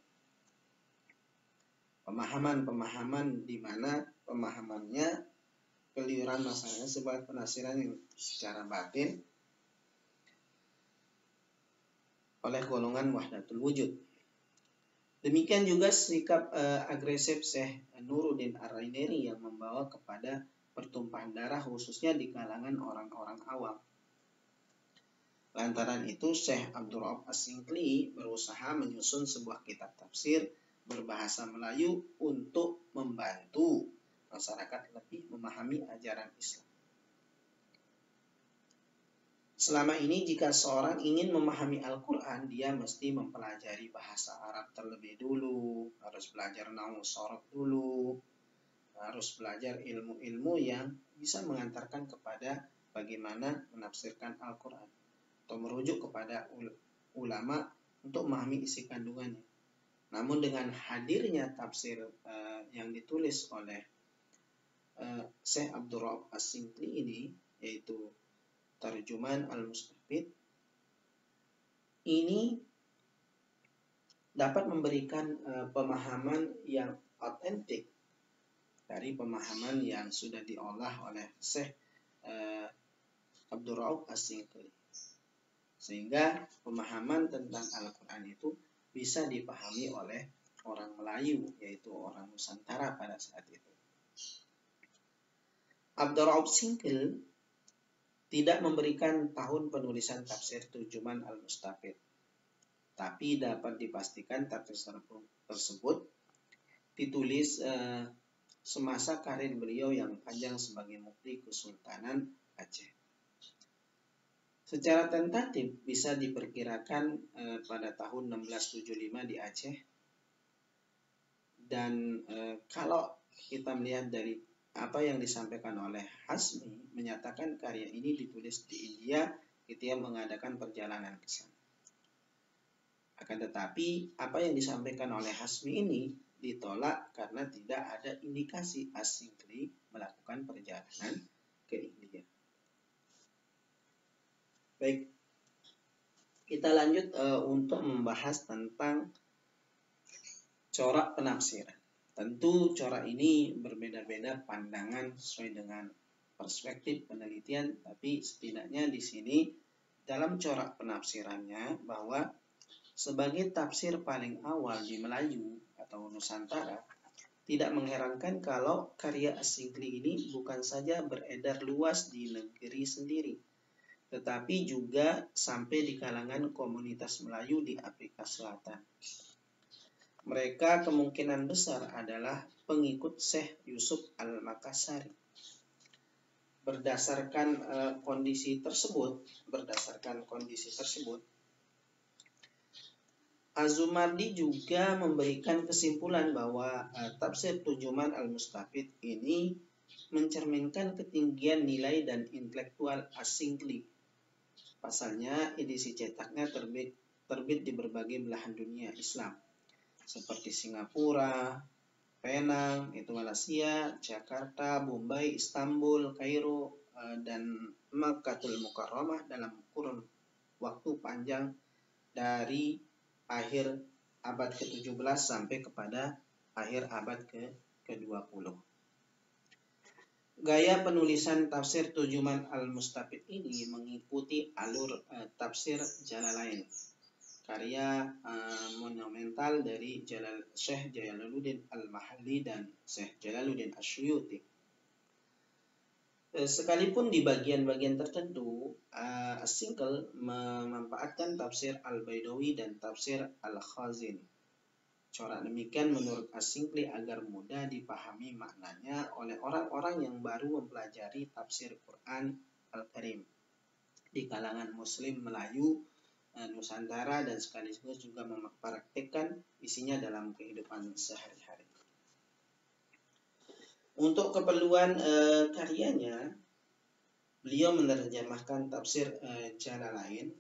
Pemahaman-pemahaman di mana pemahamannya keliruan masyarakat sebagai penafsiran yang secara batin oleh golongan Wahdatul Wujud. Demikian juga sikap agresif Syekh Nuruddin Ar-Raineri yang membawa kepada pertumpahan darah khususnya di kalangan orang-orang awam. Lantaran itu Syekh Abdul Rabb As-Singkli berusaha menyusun sebuah kitab tafsir berbahasa Melayu untuk membantu masyarakat lebih memahami ajaran Islam. Selama ini jika seorang ingin memahami Al-Quran, dia mesti mempelajari bahasa Arab terlebih dulu, harus belajar nahwu sorof dulu, harus belajar ilmu-ilmu yang bisa mengantarkan kepada bagaimana menafsirkan Al-Quran, atau merujuk kepada ulama untuk memahami isi kandungannya. Namun dengan hadirnya tafsir yang ditulis oleh Syekh Abdul Rabb As-Singkli ini, yaitu Tarjuman Al-Mustafid, ini dapat memberikan pemahaman yang otentik dari pemahaman yang sudah diolah oleh Syekh Abdul Rauf As-Singkili. Sehingga pemahaman tentang Al-Quran itu bisa dipahami oleh orang Melayu, yaitu orang Nusantara pada saat itu. Abdul Rauf Singkil tidak memberikan tahun penulisan tafsir Turjuman Al-Mustafid, tapi dapat dipastikan tafsir tersebut ditulis semasa karir beliau yang panjang sebagai mufti Kesultanan Aceh. Secara tentatif bisa diperkirakan pada tahun 1675 di Aceh. Dan kalau kita melihat dari apa yang disampaikan oleh Hasmi, menyatakan karya ini ditulis di India ketika mengadakan perjalanan ke sana. Akan tetapi apa yang disampaikan oleh Hasmi ini ditolak karena tidak ada indikasi As-Singkili melakukan perjalanan ke India. Baik, kita lanjut untuk membahas tentang corak penafsiran. Tentu corak ini berbeda-beda pandangan sesuai dengan perspektif penelitian, tapi setidaknya di sini dalam corak penafsirannya bahwa sebagai tafsir paling awal di Melayu atau Nusantara, tidak mengherankan kalau karya As-Singkili ini bukan saja beredar luas di negeri sendiri, tetapi juga sampai di kalangan komunitas Melayu di Afrika Selatan. Mereka kemungkinan besar adalah pengikut Syekh Yusuf Al-Makassari. Berdasarkan kondisi tersebut, Az-Zumardi juga memberikan kesimpulan bahwa tafsir Turjuman Al-Mustafid ini mencerminkan ketinggian nilai dan intelektual As-Singkili. Pasalnya, edisi cetaknya terbit di berbagai belahan dunia Islam, seperti Singapura, Penang, itu Malaysia, Jakarta, Bombay, Istanbul, Kairo, dan Makkatul Mukarramah dalam kurun waktu panjang dari akhir abad ke-17 sampai kepada akhir abad ke-20. Gaya penulisan tafsir Turjuman Al-Mustafid ini mengikuti alur tafsir Jalalain, karya monumental dari Syekh Jalaluddin Al-Mahalli dan Syekh Jalaluddin Asyuyuti. Sekalipun di bagian-bagian tertentu, As-Singkil memanfaatkan tafsir Al-Baidawi dan tafsir Al-Khazin. Corak demikian menurut As-Singkili agar mudah dipahami maknanya oleh orang-orang yang baru mempelajari tafsir Quran Al-Karim di kalangan Muslim Melayu Nusantara dan sekaligus juga mempraktikkan isinya dalam kehidupan sehari-hari. Untuk keperluan karyanya, beliau menerjemahkan tafsir Jalalain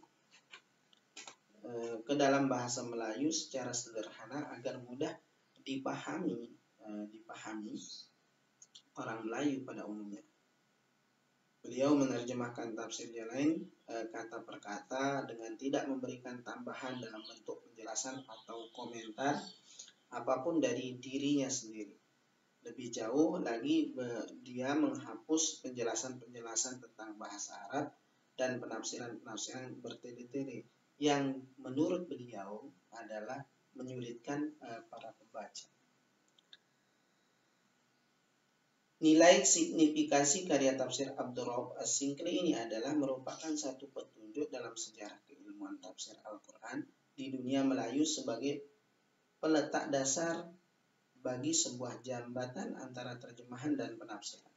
ke dalam bahasa Melayu secara sederhana agar mudah dipahami orang Melayu pada umumnya. Beliau menerjemahkan tafsir Jalalain kata per kata dengan tidak memberikan tambahan dalam bentuk penjelasan atau komentar apapun dari dirinya sendiri. Lebih jauh lagi, dia menghapus penjelasan-penjelasan tentang bahasa Arab dan penafsiran-penafsiran bertele-tele yang menurut beliau adalah menyulitkan para pembaca. Nilai signifikansi karya tafsir Abdul Rauf As-Singkili ini adalah merupakan satu petunjuk dalam sejarah keilmuan tafsir Al-Quran di dunia Melayu sebagai peletak dasar bagi sebuah jambatan antara terjemahan dan penafsiran.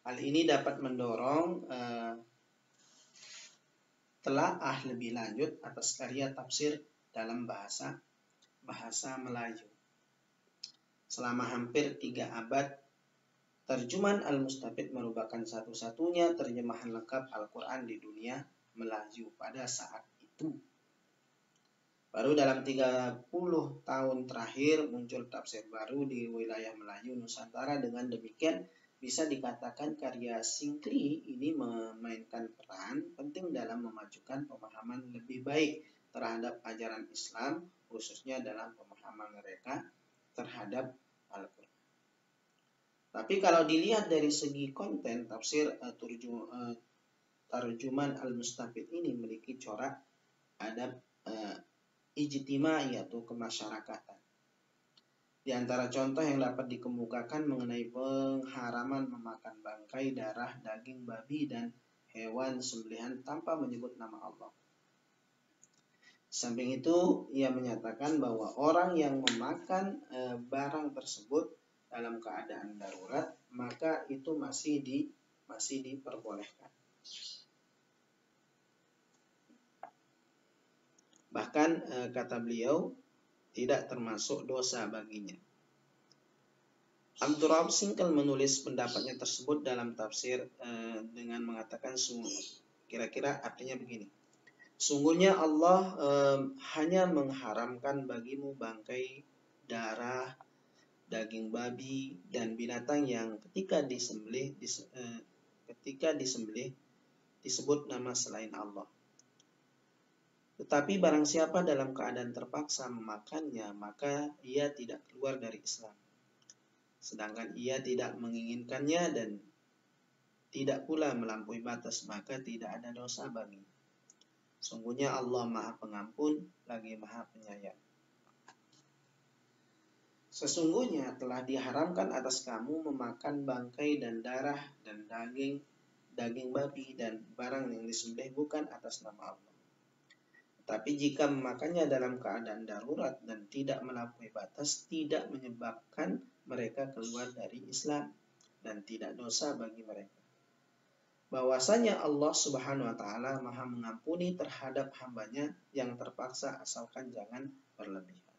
Hal ini dapat mendorong telaah lebih lanjut atas karya tafsir dalam bahasa Melayu. Selama hampir 3 abad, Terjemahan Al-Mustafid merupakan satu-satunya terjemahan lengkap Al-Quran di dunia Melayu pada saat itu. Baru dalam 30 tahun terakhir muncul tafsir baru di wilayah Melayu Nusantara. Dengan demikian, bisa dikatakan karya Singkili ini memainkan peran penting dalam memajukan pemahaman lebih baik terhadap ajaran Islam, khususnya dalam pemahaman mereka terhadap Al-Quran. Tapi kalau dilihat dari segi konten, tafsir Tarjuman Al-Mustafid ini memiliki corak adab ijtimai atau kemasyarakatan. Di antara contoh yang dapat dikemukakan mengenai pengharaman memakan bangkai, darah, daging babi, dan hewan sembelihan tanpa menyebut nama Allah. Samping itu, ia menyatakan bahwa orang yang memakan barang tersebut dalam keadaan darurat, maka itu masih diperbolehkan. Bahkan kata beliau, tidak termasuk dosa baginya. Abdul Rahab Singkal menulis pendapatnya tersebut dalam tafsir dengan mengatakan kira-kira artinya begini. Sungguhnya Allah hanya mengharamkan bagimu bangkai, darah, daging babi, dan binatang yang ketika disembelih disebut nama selain Allah. Tetapi barang siapa dalam keadaan terpaksa memakannya, maka ia tidak keluar dari Islam. Sedangkan ia tidak menginginkannya dan tidak pula melampaui batas, maka tidak ada dosa baginya. Sungguhnya Allah Maha Pengampun lagi Maha Penyayang. Sesungguhnya telah diharamkan atas kamu memakan bangkai dan darah dan daging babi dan barang yang disembelih bukan atas nama Allah. Tapi jika memakannya dalam keadaan darurat dan tidak melampaui batas, tidak menyebabkan mereka keluar dari Islam dan tidak dosa bagi mereka. Bahwasanya Allah Subhanahu wa Ta'ala Maha mengampuni terhadap hambanya yang terpaksa, asalkan jangan berlebihan.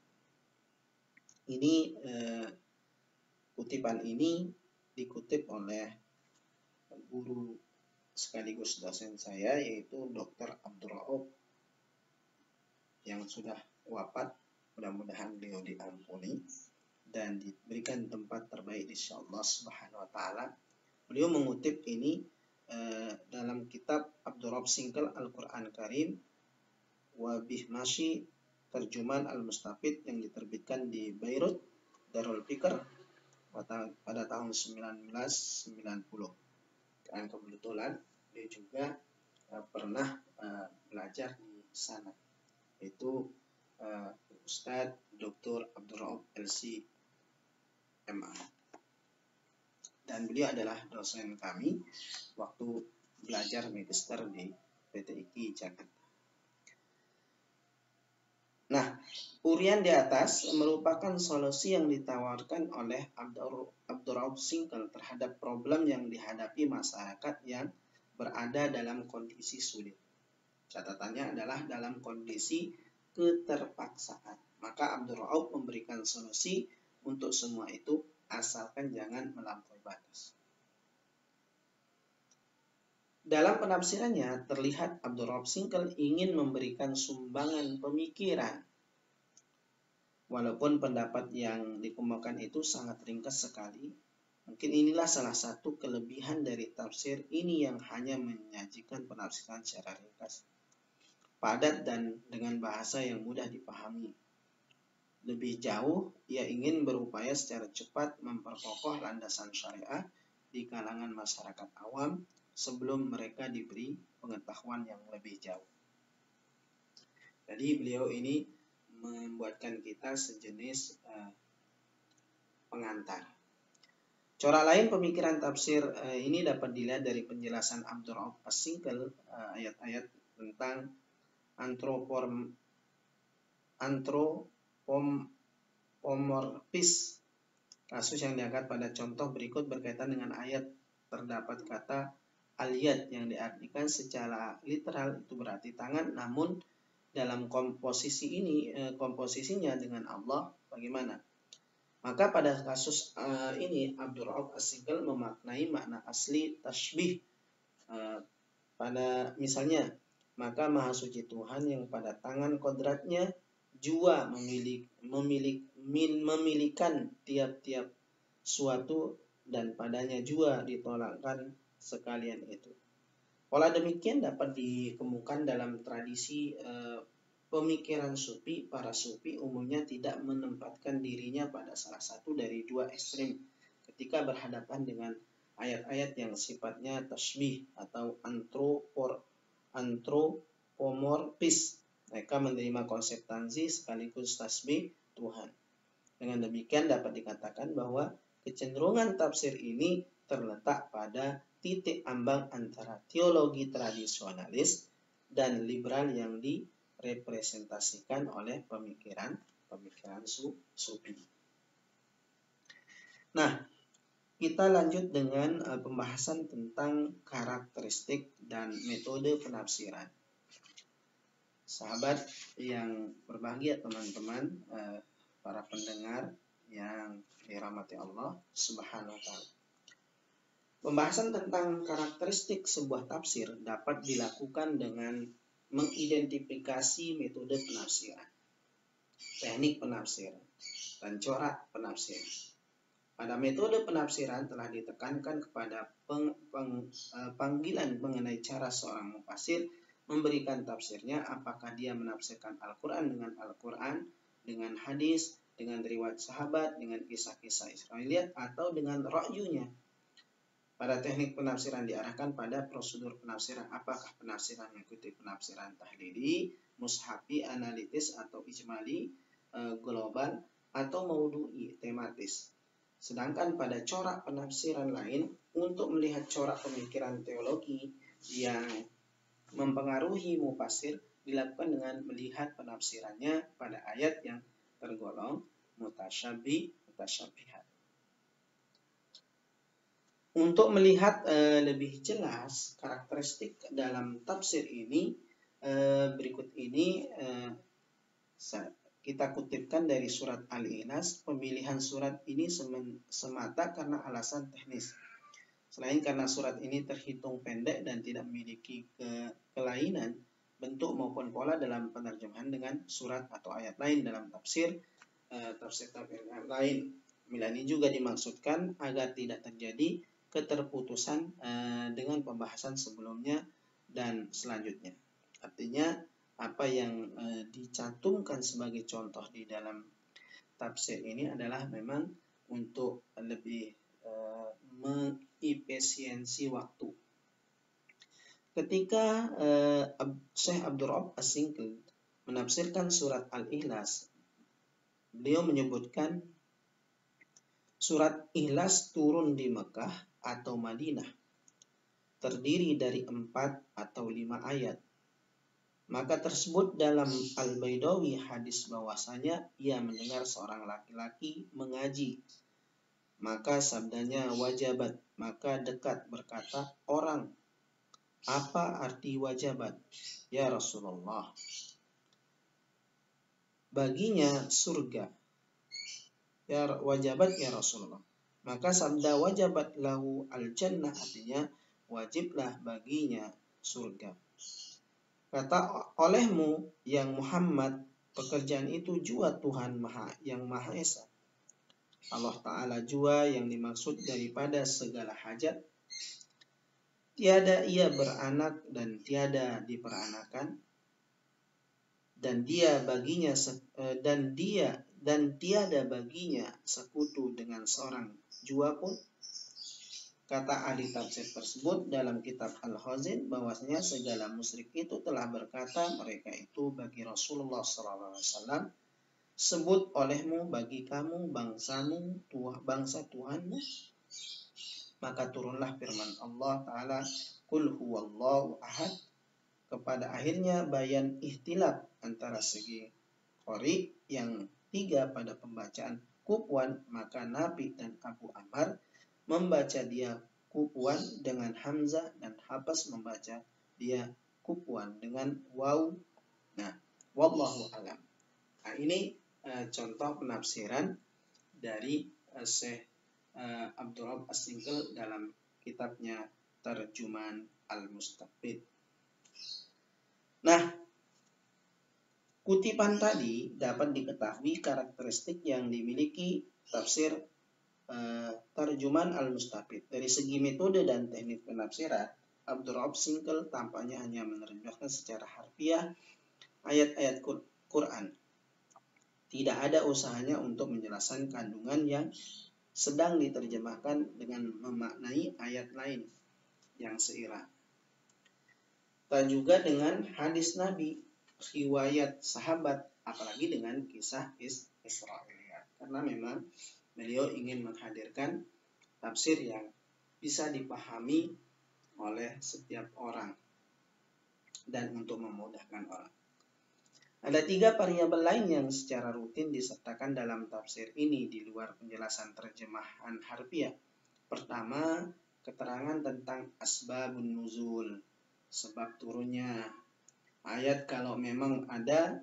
Ini kutipan ini dikutip oleh guru sekaligus dosen saya, yaitu Dr. Abdul Rahab yang sudah wafat. Mudah-mudahan beliau diampuni dan diberikan tempat terbaik di sisi Allah Subhanahu wa Ta'ala. Beliau mengutip ini dalam kitab Abdul Rahab Singkal Al-Quran Karim wa Bihmashi Terjuman Al-Mustafid yang diterbitkan di Beirut Darul Fikr pada tahun 1990. Dan kebetulan dia juga pernah belajar di sana, yaitu Ustadz Dr. Abdul Rahab LC MA. Dan beliau adalah dosen kami waktu belajar magister di PTIQ Jakarta. Nah, urian di atas merupakan solusi yang ditawarkan oleh Abdul Rahab Singkal terhadap problem yang dihadapi masyarakat yang berada dalam kondisi sulit. Catatannya adalah dalam kondisi keterpaksaan. Maka Abdul Rahab memberikan solusi untuk semua itu, asalkan jangan melampaui batas. Dalam penafsirannya terlihat Abdul Rahab Singkal ingin memberikan sumbangan pemikiran. Walaupun pendapat yang dikemukakan itu sangat ringkas sekali, mungkin inilah salah satu kelebihan dari tafsir ini yang hanya menyajikan penafsiran secara ringkas, padat dan dengan bahasa yang mudah dipahami. Lebih jauh, ia ingin berupaya secara cepat memperkokoh landasan syariah di kalangan masyarakat awam sebelum mereka diberi pengetahuan yang lebih jauh. Jadi beliau ini membuatkan kita sejenis pengantar. Corak lain pemikiran tafsir ini dapat dilihat dari penjelasan Abdul Rahab Singkal ayat-ayat tentang antropomorfis. Kasus yang diangkat pada contoh berikut berkaitan dengan ayat terdapat kata al-yad yang diartikan secara literal itu berarti tangan, namun dalam komposisinya dengan Allah bagaimana? Maka pada kasus ini Abdul Rahab Singkal memaknai makna asli tasbih pada misalnya, maka Maha Suci Tuhan yang pada tangan kodratnya jua memilikan tiap-tiap suatu dan padanya jua ditolakkan sekalian itu. Pola demikian dapat dikemukakan dalam tradisi pemikiran sufi. Para sufi umumnya tidak menempatkan dirinya pada salah satu dari dua ekstrem ketika berhadapan dengan ayat-ayat yang sifatnya tasbih atau antropomorfis. Mereka menerima konsep tanzih sekaligus tasbih Tuhan. Dengan demikian dapat dikatakan bahwa kecenderungan tafsir ini terletak pada titik ambang antara teologi tradisionalis dan liberal yang direpresentasikan oleh pemikiran sufi. Nah, kita lanjut dengan pembahasan tentang karakteristik dan metode penafsiran. Sahabat yang berbahagia, teman-teman, para pendengar yang dirahmati Allah Subhanahu wa Ta'ala. Pembahasan tentang karakteristik sebuah tafsir dapat dilakukan dengan mengidentifikasi metode penafsiran, teknik penafsiran, dan corak penafsiran. Pada metode penafsiran telah ditekankan kepada panggilan mengenai cara seorang mufasir memberikan tafsirnya, apakah dia menafsirkan Al-Quran dengan Al-Quran, dengan hadis, dengan riwayat sahabat, dengan kisah-kisah Israiliyat, atau dengan ra'yunya. Pada teknik penafsiran diarahkan pada prosedur penafsiran, apakah penafsiran mengikuti penafsiran tahlili, mushafi, analitis, atau ijmali, global, atau maudu'i, tematis. Sedangkan pada corak penafsiran lain, untuk melihat corak pemikiran teologi yang mempengaruhi mufasir, dilakukan dengan melihat penafsirannya pada ayat yang tergolong mutasyabihat. Untuk melihat lebih jelas karakteristik dalam tafsir ini, berikut ini kita kutipkan dari surat Al-Ikhlas. Pemilihan surat ini semata karena alasan teknis. Selain karena surat ini terhitung pendek dan tidak memiliki kelainan bentuk maupun pola dalam penerjemahan dengan surat atau ayat lain dalam tafsir lain. Ini juga dimaksudkan agar tidak terjadi keterputusan dengan pembahasan sebelumnya dan selanjutnya. Artinya apa yang dicantumkan sebagai contoh di dalam tafsir ini adalah memang untuk lebih mengefisiensi waktu. Ketika Syekh Abdul Rabb As-Sinqil menafsirkan surat Al-Ikhlas, beliau menyebutkan surat Ikhlas turun di Mekah atau Madinah, terdiri dari 4 atau 5 ayat. Maka tersebut dalam Al-Baidawi hadis bahwasanya ia mendengar seorang laki-laki mengaji. Maka sabdanya wajabat, maka dekat berkata orang, apa arti wajabat? Ya Rasulullah, baginya surga. Ya wajabat ya Rasulullah. Maka sabda wajabat lahu al-jannah, artinya wajiblah baginya surga. Kata olehmu yang Muhammad, pekerjaan itu jua Tuhan yang Maha Esa. Allah Ta'ala jua yang dimaksud daripada segala hajat. Tiada ia beranak dan tiada diperanakan. Dan tiada baginya sekutu dengan seorang jua pun. Kata ahli tafsir tersebut dalam kitab Al-Khazin bahwasanya segala musyrik itu telah berkata mereka itu bagi Rasulullah SAW, sebut olehmu bagi kamu bangsamu bangsa Tuhanmu. Maka turunlah firman Allah Ta'ala, Qul huwallahu ahad. Kepada akhirnya bayan ihtilaf antara segi qori yang 3 pada pembacaan kufuwan, maka Nabi dan Abu Ammar membaca dia kufuwan dengan Hamzah dan Habas membaca dia kufuwan dengan waw. Nah, wallahu alam. Nah, ini contoh penafsiran dari Syekh Abdul Rabb As-Sinqil dalam kitabnya Tarjuman Al-Mustafid. Nah, kutipan tadi dapat diketahui karakteristik yang dimiliki tafsir Tarjuman Al-Mustafid. Dari segi metode dan teknik penafsiran, Abdul Rabb As-Sinqil tampaknya hanya menerjemahkan secara harfiah ayat-ayat Quran. Tidak ada usahanya untuk menjelaskan kandungan yang sedang diterjemahkan dengan memaknai ayat lain yang seirah. Tak juga dengan hadis Nabi, riwayat sahabat, apalagi dengan kisah Israiliyat. Karena memang beliau ingin menghadirkan tafsir yang bisa dipahami oleh setiap orang dan untuk memudahkan orang. Ada 3 variabel lain yang secara rutin disertakan dalam tafsir ini di luar penjelasan terjemahan harfiah. Pertama, keterangan tentang asbabun nuzul, sebab turunnya ayat. Kalau memang ada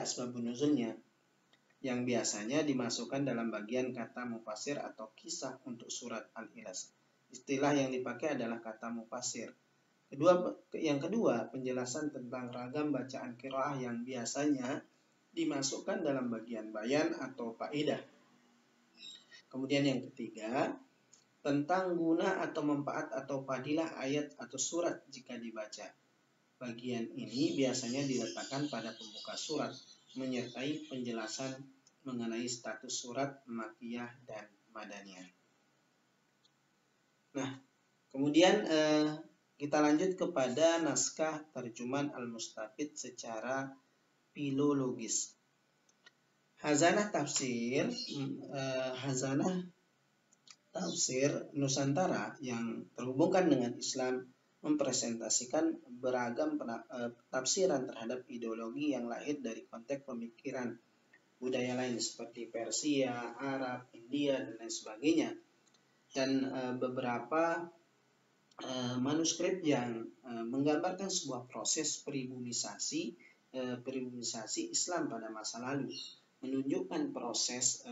asbabun nuzulnya, yang biasanya dimasukkan dalam bagian kata mufasir atau kisah untuk surat Al-Ikhlas. Istilah yang dipakai adalah kata mufasir. Yang kedua, penjelasan tentang ragam bacaan qiraah yang biasanya dimasukkan dalam bagian bayan atau faedah. Kemudian yang ketiga, tentang guna atau manfaat atau fadilah ayat atau surat jika dibaca. Bagian ini biasanya diletakkan pada pembuka surat, menyertai penjelasan mengenai status surat Makkiyah dan Madaniyah. Nah, kemudian kita lanjut kepada naskah terjemahan Al-Mustafid secara filologis. Hazanah tafsir Nusantara yang terhubungkan dengan Islam mempresentasikan beragam tafsiran terhadap ideologi yang lahir dari konteks pemikiran budaya lain seperti Persia, Arab, India, dan lain sebagainya. Dan beberapa manuskrip yang menggambarkan sebuah proses peribumisasi Islam pada masa lalu, menunjukkan proses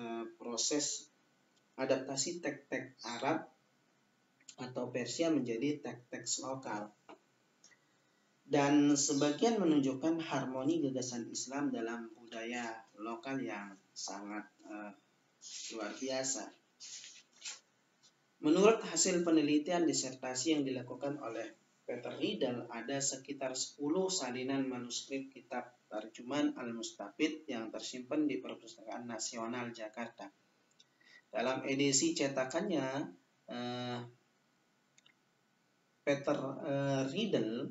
adaptasi teks-teks Arab atau Persia menjadi teks-teks lokal. Dan sebagian menunjukkan harmoni gagasan Islam dalam budaya lokal yang sangat luar biasa. Menurut hasil penelitian disertasi yang dilakukan oleh Peter Riedel, ada sekitar 10 salinan manuskrip kitab terjemahan Al-Mustafid yang tersimpan di Perpustakaan Nasional Jakarta. Dalam edisi cetakannya, Peter Riedel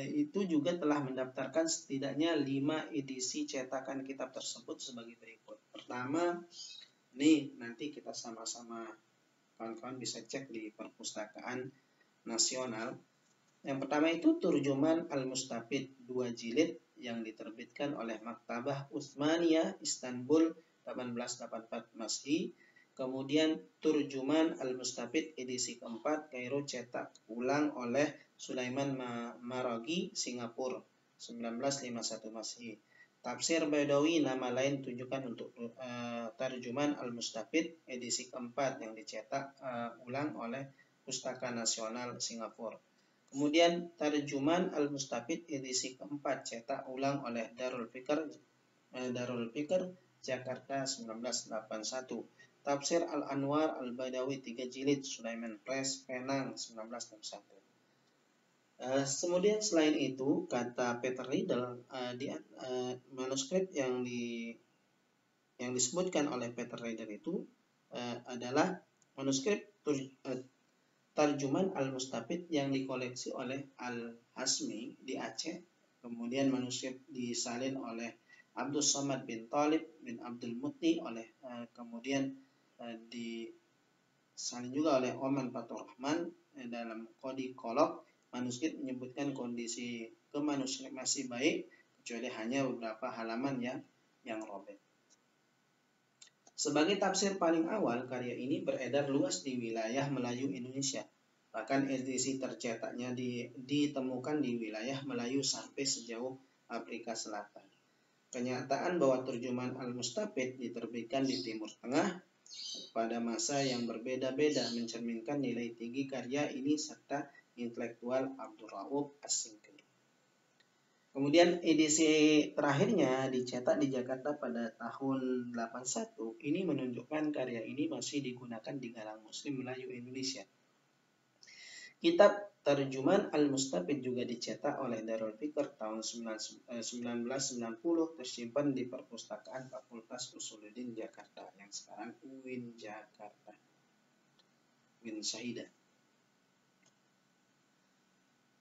itu juga telah mendaftarkan setidaknya 5 edisi cetakan kitab tersebut sebagai berikut. Pertama, ini nanti kita sama-sama kawan-kawan bisa cek di Perpustakaan Nasional. Yang pertama itu Turjuman Al-Mustafid 2 jilid yang diterbitkan oleh Maktabah Utsmaniyah Istanbul 1884 Masehi. Kemudian Turjuman Al-Mustafid edisi keempat Kairo cetak ulang oleh Sulaiman Maraghi Singapura 1951 Masehi. Tafsir Baidawi nama lain tunjukkan untuk Tarjuman Al-Mustafid edisi keempat yang dicetak ulang oleh Pustaka Nasional Singapura. Kemudian Tarjuman Al-Mustafid edisi keempat cetak ulang oleh Darul Fikr Jakarta 1981. Tafsir Al-Anwar Al-Baidawi 3 jilid Sulaiman Press Penang 1961. Kemudian selain itu, kata Peter Riedel, manuskrip yang disebutkan oleh Peter Riedel itu adalah manuskrip Tarjuman Al-Mustafid yang dikoleksi oleh Al-Hasmi di Aceh. Kemudian manuskrip disalin oleh Abdul Somad bin Talib bin Abdul Muti kemudian disalin juga oleh Oman Fatur Rahman dalam Qodi Kolok. Manuskrip menyebutkan kondisi manuskrip masih baik, kecuali hanya beberapa halaman yang robek. Sebagai tafsir paling awal, karya ini beredar luas di wilayah Melayu Indonesia. Bahkan edisi tercetaknya ditemukan di wilayah Melayu sampai sejauh Afrika Selatan. Kenyataan bahwa Turjuman Al-Mustafid diterbitkan di Timur Tengah pada masa yang berbeda-beda mencerminkan nilai tinggi karya ini serta intelektual Abdul Rauf As-Sinkri. Kemudian edisi terakhirnya dicetak di Jakarta pada tahun 81. Ini menunjukkan karya ini masih digunakan di kalangan Muslim Melayu Indonesia. Kitab Terjuman Al-Mustafid juga dicetak oleh Darul Fikr tahun 1990, tersimpan di Perpustakaan Fakultas Usuluddin Jakarta yang sekarang UIN Jakarta, UIN Syahida.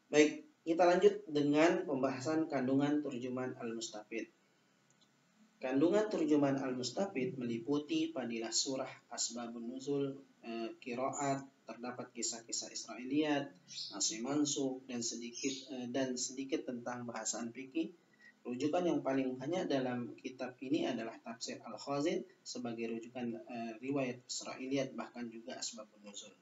Baik, kita lanjut dengan pembahasan kandungan Terjuman Al-Mustafid. Kandungan Terjuman Al-Mustafid meliputi fadilah surah, asbabun nuzul, qiraat, terdapat kisah-kisah Israiliyat, nasih mansukh, dan sedikit tentang bahasan fikih. Rujukan yang paling banyak dalam kitab ini adalah tafsir Al-Khazin sebagai rujukan riwayat Israiliyat, bahkan juga asbabun nuzul.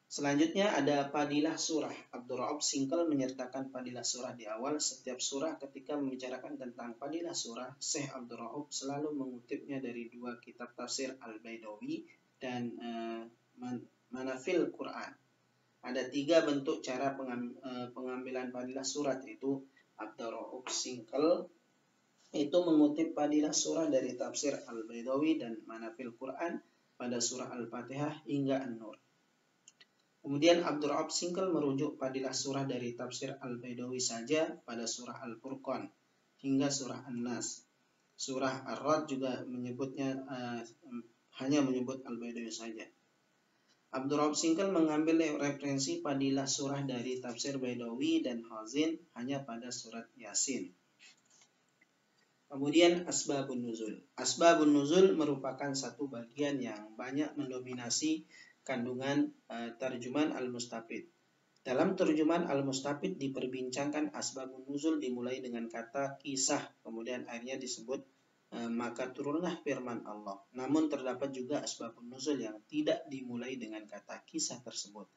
Selanjutnya ada fadilah surah. Abdul Raub Singkel menyertakan fadilah surah di awal setiap surah. Ketika membicarakan tentang fadilah surah, Syekh Abdul Raub selalu mengutipnya dari dua kitab tafsir Al-Baidawi dan Manafil Quran. Ada tiga bentuk cara pengambilan fadilah surat, yaitu Abdul Raub Singkel itu mengutip fadilah surah dari tafsir Al-Baidawi dan Manafil Quran pada surah Al-Fatihah hingga An-Nur. Kemudian Abdul Raub Singkel merujuk fadilah surah dari tafsir Al-Baidawi saja pada surah Al-Furqan hingga surah An-Nas. Surah Ar-Rad juga menyebutnya hanya menyebut Al-Baidawi saja. Abdul Raub Singkel mengambil referensi fadilah surah dari tafsir Baidawi dan Khazin hanya pada surat Yasin. Kemudian Asbabun Nuzul. Asbabun Nuzul merupakan satu bagian yang banyak mendominasi kandungan Terjuman Al-Mustafid. Dalam Terjuman Al-Mustafid diperbincangkan asbabun nuzul dimulai dengan kata kisah, kemudian akhirnya disebut maka turunlah firman Allah. Namun terdapat juga asbabun nuzul yang tidak dimulai dengan kata kisah tersebut.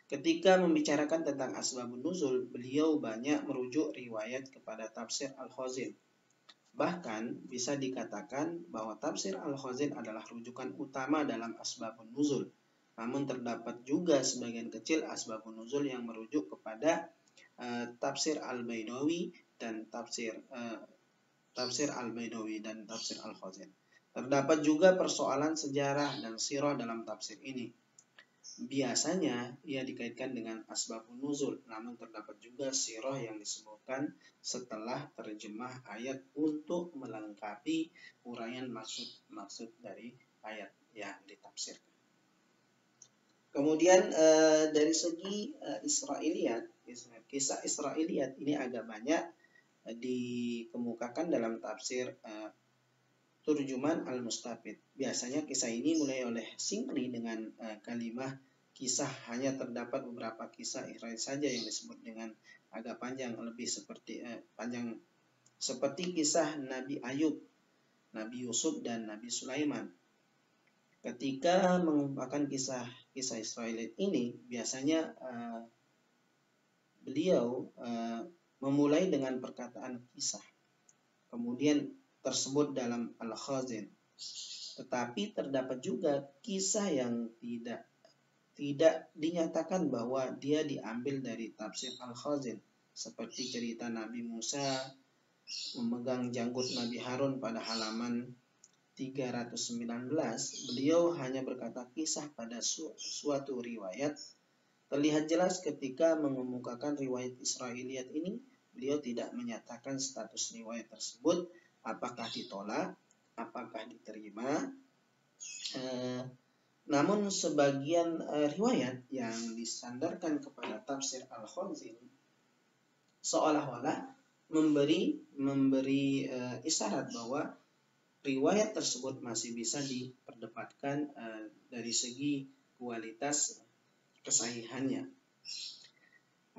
Ketika membicarakan tentang asbabun nuzul, beliau banyak merujuk riwayat kepada tafsir Al-Khazin. Bahkan bisa dikatakan bahwa tafsir Al-Khazin adalah rujukan utama dalam asbabun nuzul. Namun terdapat juga sebagian kecil asbabun nuzul yang merujuk kepada tafsir Al-Baidawi dan tafsir Al-Baidawi dan tafsir Al-Khazin. Terdapat juga persoalan sejarah dan sirah dalam tafsir ini. Biasanya ia dikaitkan dengan asbabun nuzul, namun terdapat juga sirah yang disebutkan setelah terjemah ayat untuk melengkapi uraian maksud dari ayat yang ditafsirkan. Kemudian dari segi Israiliyat, kisah Israiliyat ini agak banyak dikemukakan dalam tafsir Terjuman Al-Mustafid. Biasanya kisah ini mulai oleh Singri dengan kalimah kisah. Hanya terdapat beberapa kisah Israel saja yang disebut dengan agak panjang, lebih seperti kisah Nabi Ayub, Nabi Yusuf, dan Nabi Sulaiman. Ketika mengumpulkan kisah Israiliyat ini, biasanya beliau memulai dengan perkataan kisah, kemudian tersebut dalam Al-Khazin. Tetapi terdapat juga kisah yang tidak dinyatakan bahwa dia diambil dari tafsir Al-Khazin, seperti cerita Nabi Musa memegang janggut Nabi Harun pada halaman 319, beliau hanya berkata kisah pada suatu riwayat. Terlihat jelas ketika mengemukakan riwayat Israiliyat ini, beliau tidak menyatakan status riwayat tersebut, apakah ditolak, apakah diterima. Namun sebagian riwayat yang disandarkan kepada tafsir Al-Khazin seolah-olah memberi isyarat bahwa riwayat tersebut masih bisa diperdebatkan dari segi kualitas kesahihannya.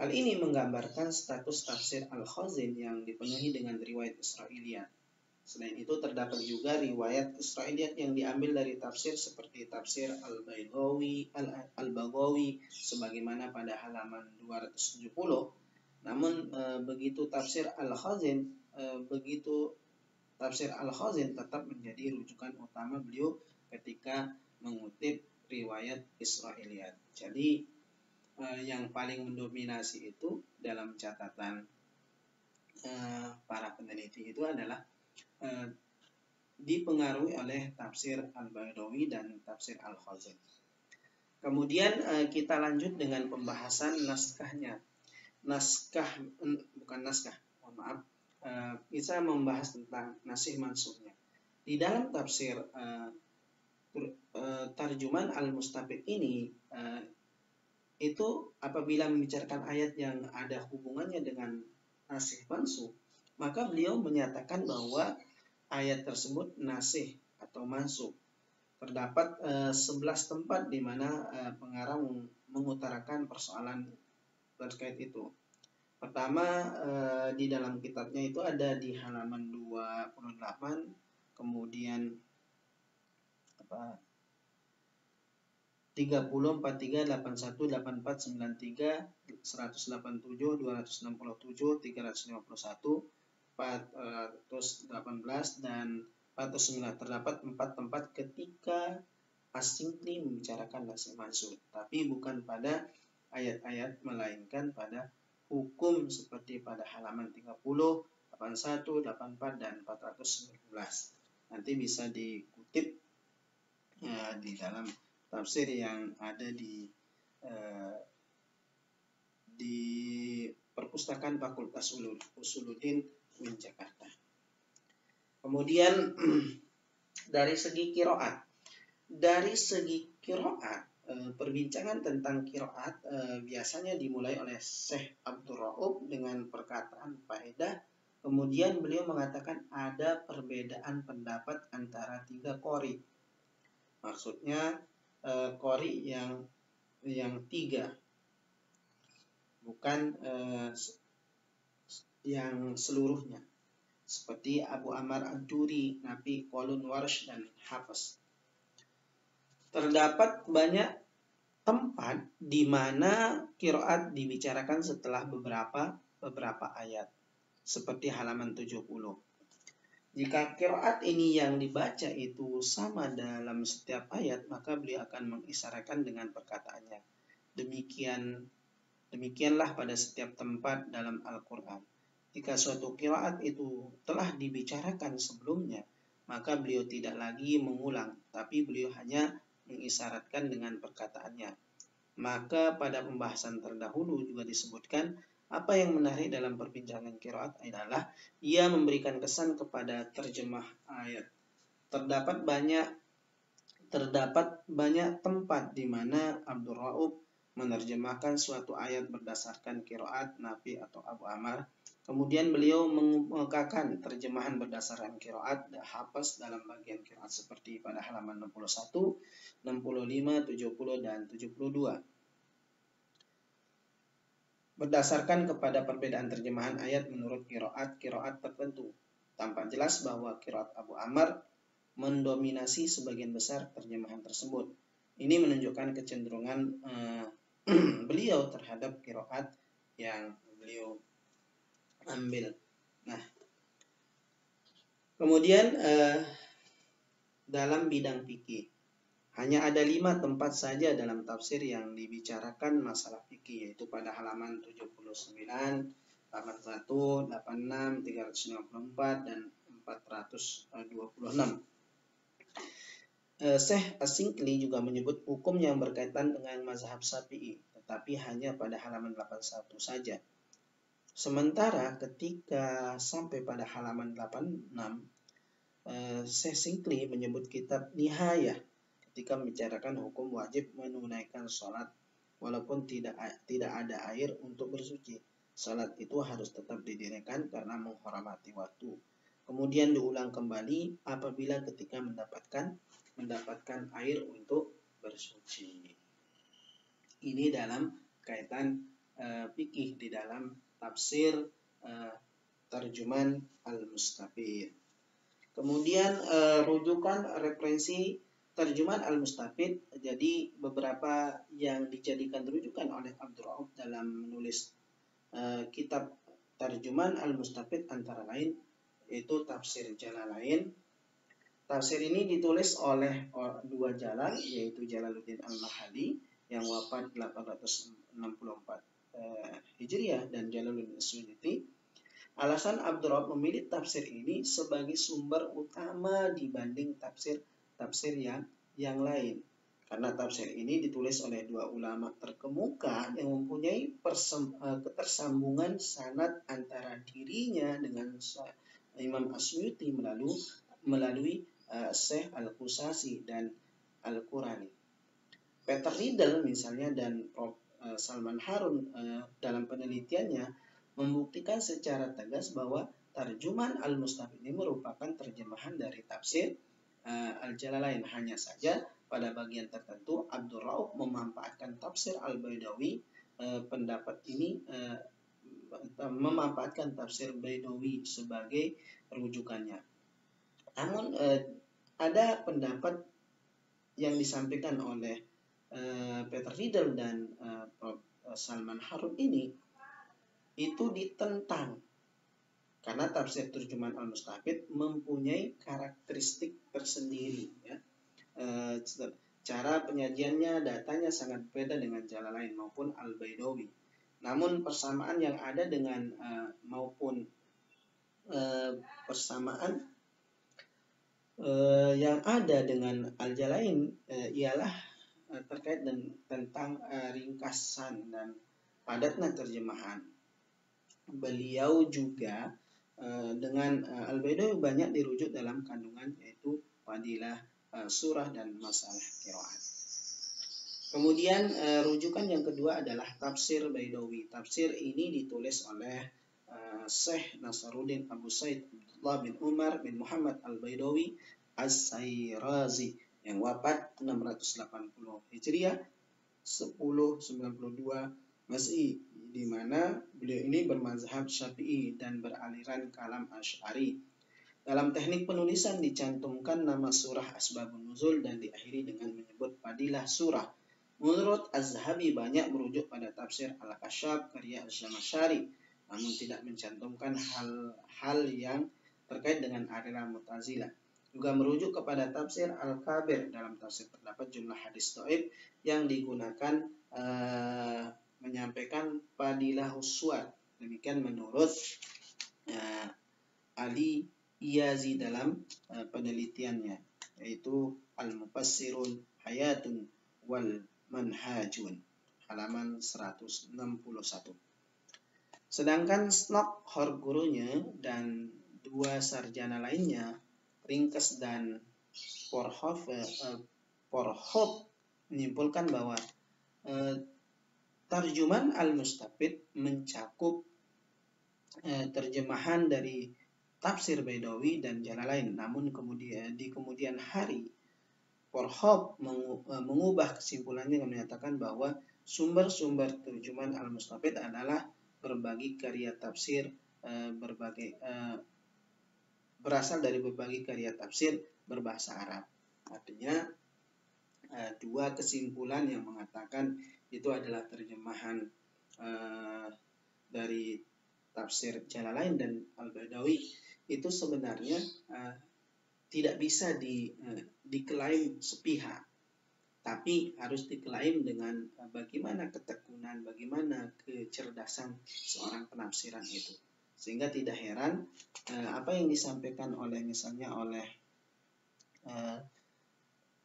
Hal ini menggambarkan status tafsir Al-Khazin yang dipenuhi dengan riwayat Israiliyat. Selain itu terdapat juga riwayat Israiliyat yang diambil dari tafsir seperti tafsir Al-Baghawi sebagaimana pada halaman 270. Namun begitu tafsir Al-Khazin tetap menjadi rujukan utama beliau ketika mengutip riwayat Israiliyat. Jadi yang paling mendominasi itu dalam catatan para peneliti itu adalah dipengaruhi oleh tafsir Al-Baidawi dan tafsir Al-Khazin. Kemudian kita lanjut dengan pembahasan naskahnya. Bukan naskah, mohon maaf. Kita membahas tentang nasih mansuhnya. Di dalam tafsir Tarjuman Al-Mustafid ini, itu apabila membicarakan ayat yang ada hubungannya dengan nasih mansuh, maka beliau menyatakan bahwa ayat tersebut nasih atau mansuh. Terdapat 11 tempat di mana pengarang mengutarakan persoalan terkait itu. Pertama, di dalam kitabnya itu ada di halaman 28, kemudian 30, 43, 81, 84, 93, 187, 267, 351, 418, dan 409. Terdapat 4 tempat ketika As-Singli membicarakan nasih mansuh, tapi bukan pada ayat-ayat, melainkan pada hukum seperti pada halaman 30, 81, 84, dan 419. Nanti bisa dikutip di dalam tafsir yang ada di perpustakaan Fakultas Usuluddin UIN Jakarta. Kemudian dari segi qiraat, perbincangan tentang qiraat biasanya dimulai oleh Syekh Abdul Raub dengan perkataan faedah. Kemudian beliau mengatakan ada perbedaan pendapat antara 3 qori. Maksudnya qori yang 3, bukan yang seluruhnya. Seperti Abu Ammar Ad-Duri, Nafi, Qalun, Warsh, dan Hafs. Terdapat banyak tempat di mana qiraat dibicarakan setelah beberapa ayat, seperti halaman 70. Jika qiraat ini yang dibaca itu sama dalam setiap ayat, maka beliau akan mengisyaratkan dengan perkataannya. Demikianlah pada setiap tempat dalam Al-Quran. Jika suatu qiraat itu telah dibicarakan sebelumnya, maka beliau tidak lagi mengulang, tapi beliau hanya mengisyaratkan dengan perkataannya. Maka pada pembahasan terdahulu juga disebutkan, apa yang menarik dalam perbincangan qiraat adalah ia memberikan kesan kepada terjemah ayat. Terdapat banyak tempat di mana Abdul Raub menerjemahkan suatu ayat berdasarkan qiraat Nafi atau Abu Ammar. Kemudian beliau mengemukakan terjemahan berdasarkan qiraat Hafs dalam bagian qiraat seperti pada halaman 61, 65, 70, dan 72. Berdasarkan kepada perbedaan terjemahan ayat menurut qiraat tertentu, tampak jelas bahwa qiraat Abu Ammar mendominasi sebagian besar terjemahan tersebut. Ini menunjukkan kecenderungan beliau terhadap qiraat yang beliau ambil. Nah, kemudian dalam bidang fikih, hanya ada 5 tempat saja dalam tafsir yang dibicarakan masalah fikih, yaitu pada halaman 79, 81, 86, 354, dan 426. Syekh As-Singli juga menyebut hukum yang berkaitan dengan mazhab Syafi'i, tetapi hanya pada halaman 81 saja. Sementara ketika sampai pada halaman 86, Syekh Singli menyebut kitab Nihayah ketika membicarakan hukum wajib menunaikan sholat walaupun tidak ada air untuk bersuci. Sholat itu harus tetap didirikan karena menghormati waktu. Kemudian diulang kembali apabila ketika mendapatkan air untuk bersuci. Ini dalam kaitan fikih di dalam tafsir Tarjuman Al-Mustafid. Kemudian rujukan referensi Tarjuman Al-Mustafid, jadi beberapa yang dijadikan rujukan oleh Abdul Raub dalam menulis kitab Tarjuman Al-Mustafid antara lain yaitu tafsir Jalalain. Tafsir ini ditulis oleh 2 jalal, yaitu Jalaluddin Al-Mahali yang wafat 864 Hijriah dan Jalaluddin Suyuti. Alasan Abdul Raub memilih tafsir ini sebagai sumber utama dibanding tafsir yang lain, Karena tafsir ini ditulis oleh dua ulama terkemuka yang mempunyai ketersambungan sanad antara dirinya dengan Imam Asyuti melalui Syekh Al-Qusasi dan Al-Qurani. Peter Riedel misalnya dan Prof. Salman Harun dalam penelitiannya membuktikan secara tegas bahwa Tarjuman Al-Mustafid ini merupakan terjemahan dari tafsir Al-Jalalain. Hanya saja pada bagian tertentu Abdul Rauf memanfaatkan tafsir Al-Baidawi. Pendapat ini memanfaatkan tafsir Baidawi sebagai rujukannya. Namun ada pendapat yang disampaikan oleh Peter Riedel dan Prof. Salman Harun ini itu ditentang karena tafsir Tarjuman Al-Mustafid mempunyai karakteristik tersendiri, ya. Cara penyajiannya, datanya sangat beda dengan Jalalain maupun Al-Baidawi. Namun persamaan yang ada dengan persamaan yang ada dengan Al-Jalalain ialah terkait tentang ringkasan dan padatnya terjemahan. Beliau juga dengan Al-Baidawi banyak dirujuk dalam kandungan, yaitu fadilah surah dan masalah qiraat. Kemudian rujukan yang kedua adalah tafsir Baidawi. Tafsir ini ditulis oleh Syekh Nasaruddin Abu Said Abdullah bin Umar bin Muhammad Al-Baidawi As-Sayrazi yang wafat 680 Hijriah 1092 Masehi, di mana beliau ini bermazhab Syafi'i dan beraliran kalam Asy'ari. Dalam teknik penulisan dicantumkan nama surah asbabun nuzul dan diakhiri dengan menyebut fadilah surah. Menurut Az-Zahabi banyak merujuk pada tafsir Al-Kasyaf karya Az-Zamakhsyari, namun tidak mencantumkan hal-hal yang terkait dengan aliran Mu'tazilah. Juga merujuk kepada tafsir Al-Kabir. Dalam tafsir terdapat jumlah hadis dhaif yang digunakan menyampaikan fadilah suwar. Demikian menurut Ali Iyazi dalam penelitiannya, yaitu Al-Mufassirun Hayatun wal Manhajun, halaman 161. Sedangkan Snok Horgurunya dan dua sarjana lainnya, Ringkes dan Porhoff menyimpulkan bahwa Tarjuman Al-Mustafid mencakup terjemahan dari tafsir Baidawi dan Jalalain. Namun di kemudian hari Porhoff mengubah kesimpulannya dengan menyatakan bahwa sumber-sumber Tarjuman Al-Mustafid adalah berbagai karya tafsir berasal dari berbagai karya tafsir berbahasa Arab. Artinya dua kesimpulan yang mengatakan itu adalah terjemahan dari tafsir Jalalain dan Al-Baidawi itu sebenarnya tidak bisa diklaim sepihak, tapi harus diklaim dengan bagaimana ketekunan, bagaimana kecerdasan seorang penafsiran itu. Sehingga tidak heran apa yang disampaikan oleh misalnya oleh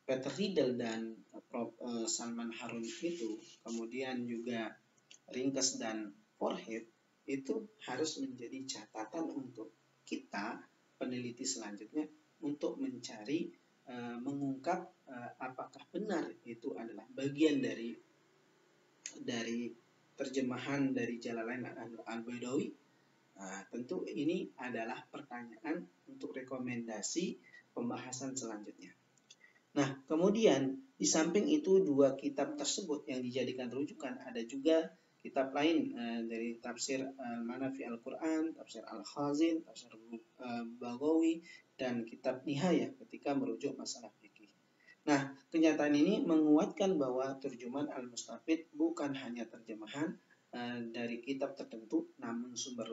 Peter Riedel dan Prof. Salman Harun itu, kemudian juga Ringkes dan Porhoff, itu harus menjadi catatan untuk kita peneliti selanjutnya untuk mencari mengungkap apakah benar itu adalah bagian dari terjemahan dari Jalalain Al-Baidawi. Tentu ini adalah pertanyaan untuk rekomendasi pembahasan selanjutnya. Nah, kemudian di samping itu dua kitab tersebut yang dijadikan rujukan, ada juga kitab lain dari tafsir Al-Manafi Al-Quran, tafsir Al-Khazin, tafsir Baghawi, dan kitab Nihayah ketika merujuk masalah fikih. Nah, kenyataan ini menguatkan bahwa Tarjuman Al-Mustafid bukan hanya terjemahan dari kitab tertentu, namun sumber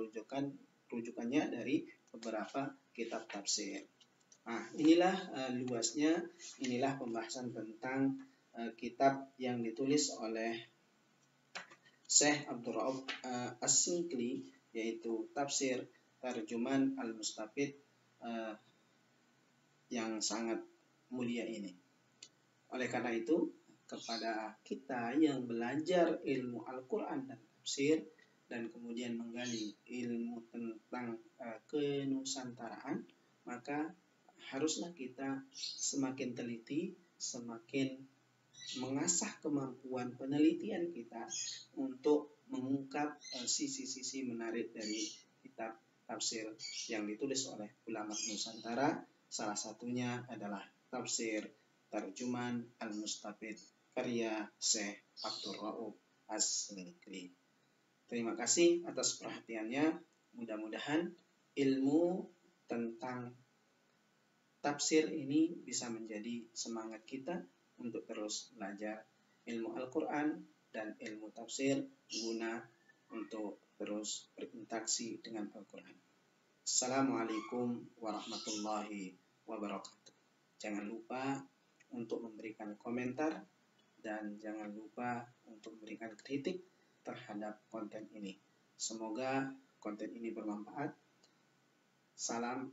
rujukannya dari beberapa kitab tafsir. Nah, inilah luasnya, inilah pembahasan tentang kitab yang ditulis oleh Syekh Abdul Rauf As-Sinkli, yaitu tafsir Tarjuman Al-Mustafid yang sangat mulia ini. Oleh karena itu, kepada kita yang belajar ilmu Al-Quran dan tafsir, dan kemudian menggali ilmu tentang kenusantaraan, maka haruslah kita semakin teliti, semakin mengasah kemampuan penelitian kita untuk mengungkap sisi-sisi menarik dari kitab tafsir yang ditulis oleh ulama Nusantara. Salah satunya adalah tafsir Tarjuman Al-Mustafid karya Syekh Abdul Rauf As-Singkri. Terima kasih atas perhatiannya. Mudah-mudahan ilmu tentang tafsir ini bisa menjadi semangat kita untuk terus belajar ilmu Al-Quran dan ilmu tafsir guna untuk terus berinteraksi dengan Al-Quran. Assalamualaikum warahmatullahi wabarakatuh. Jangan lupa untuk memberikan komentar dan jangan lupa untuk memberikan kritik terhadap konten ini. Semoga konten ini bermanfaat. Salam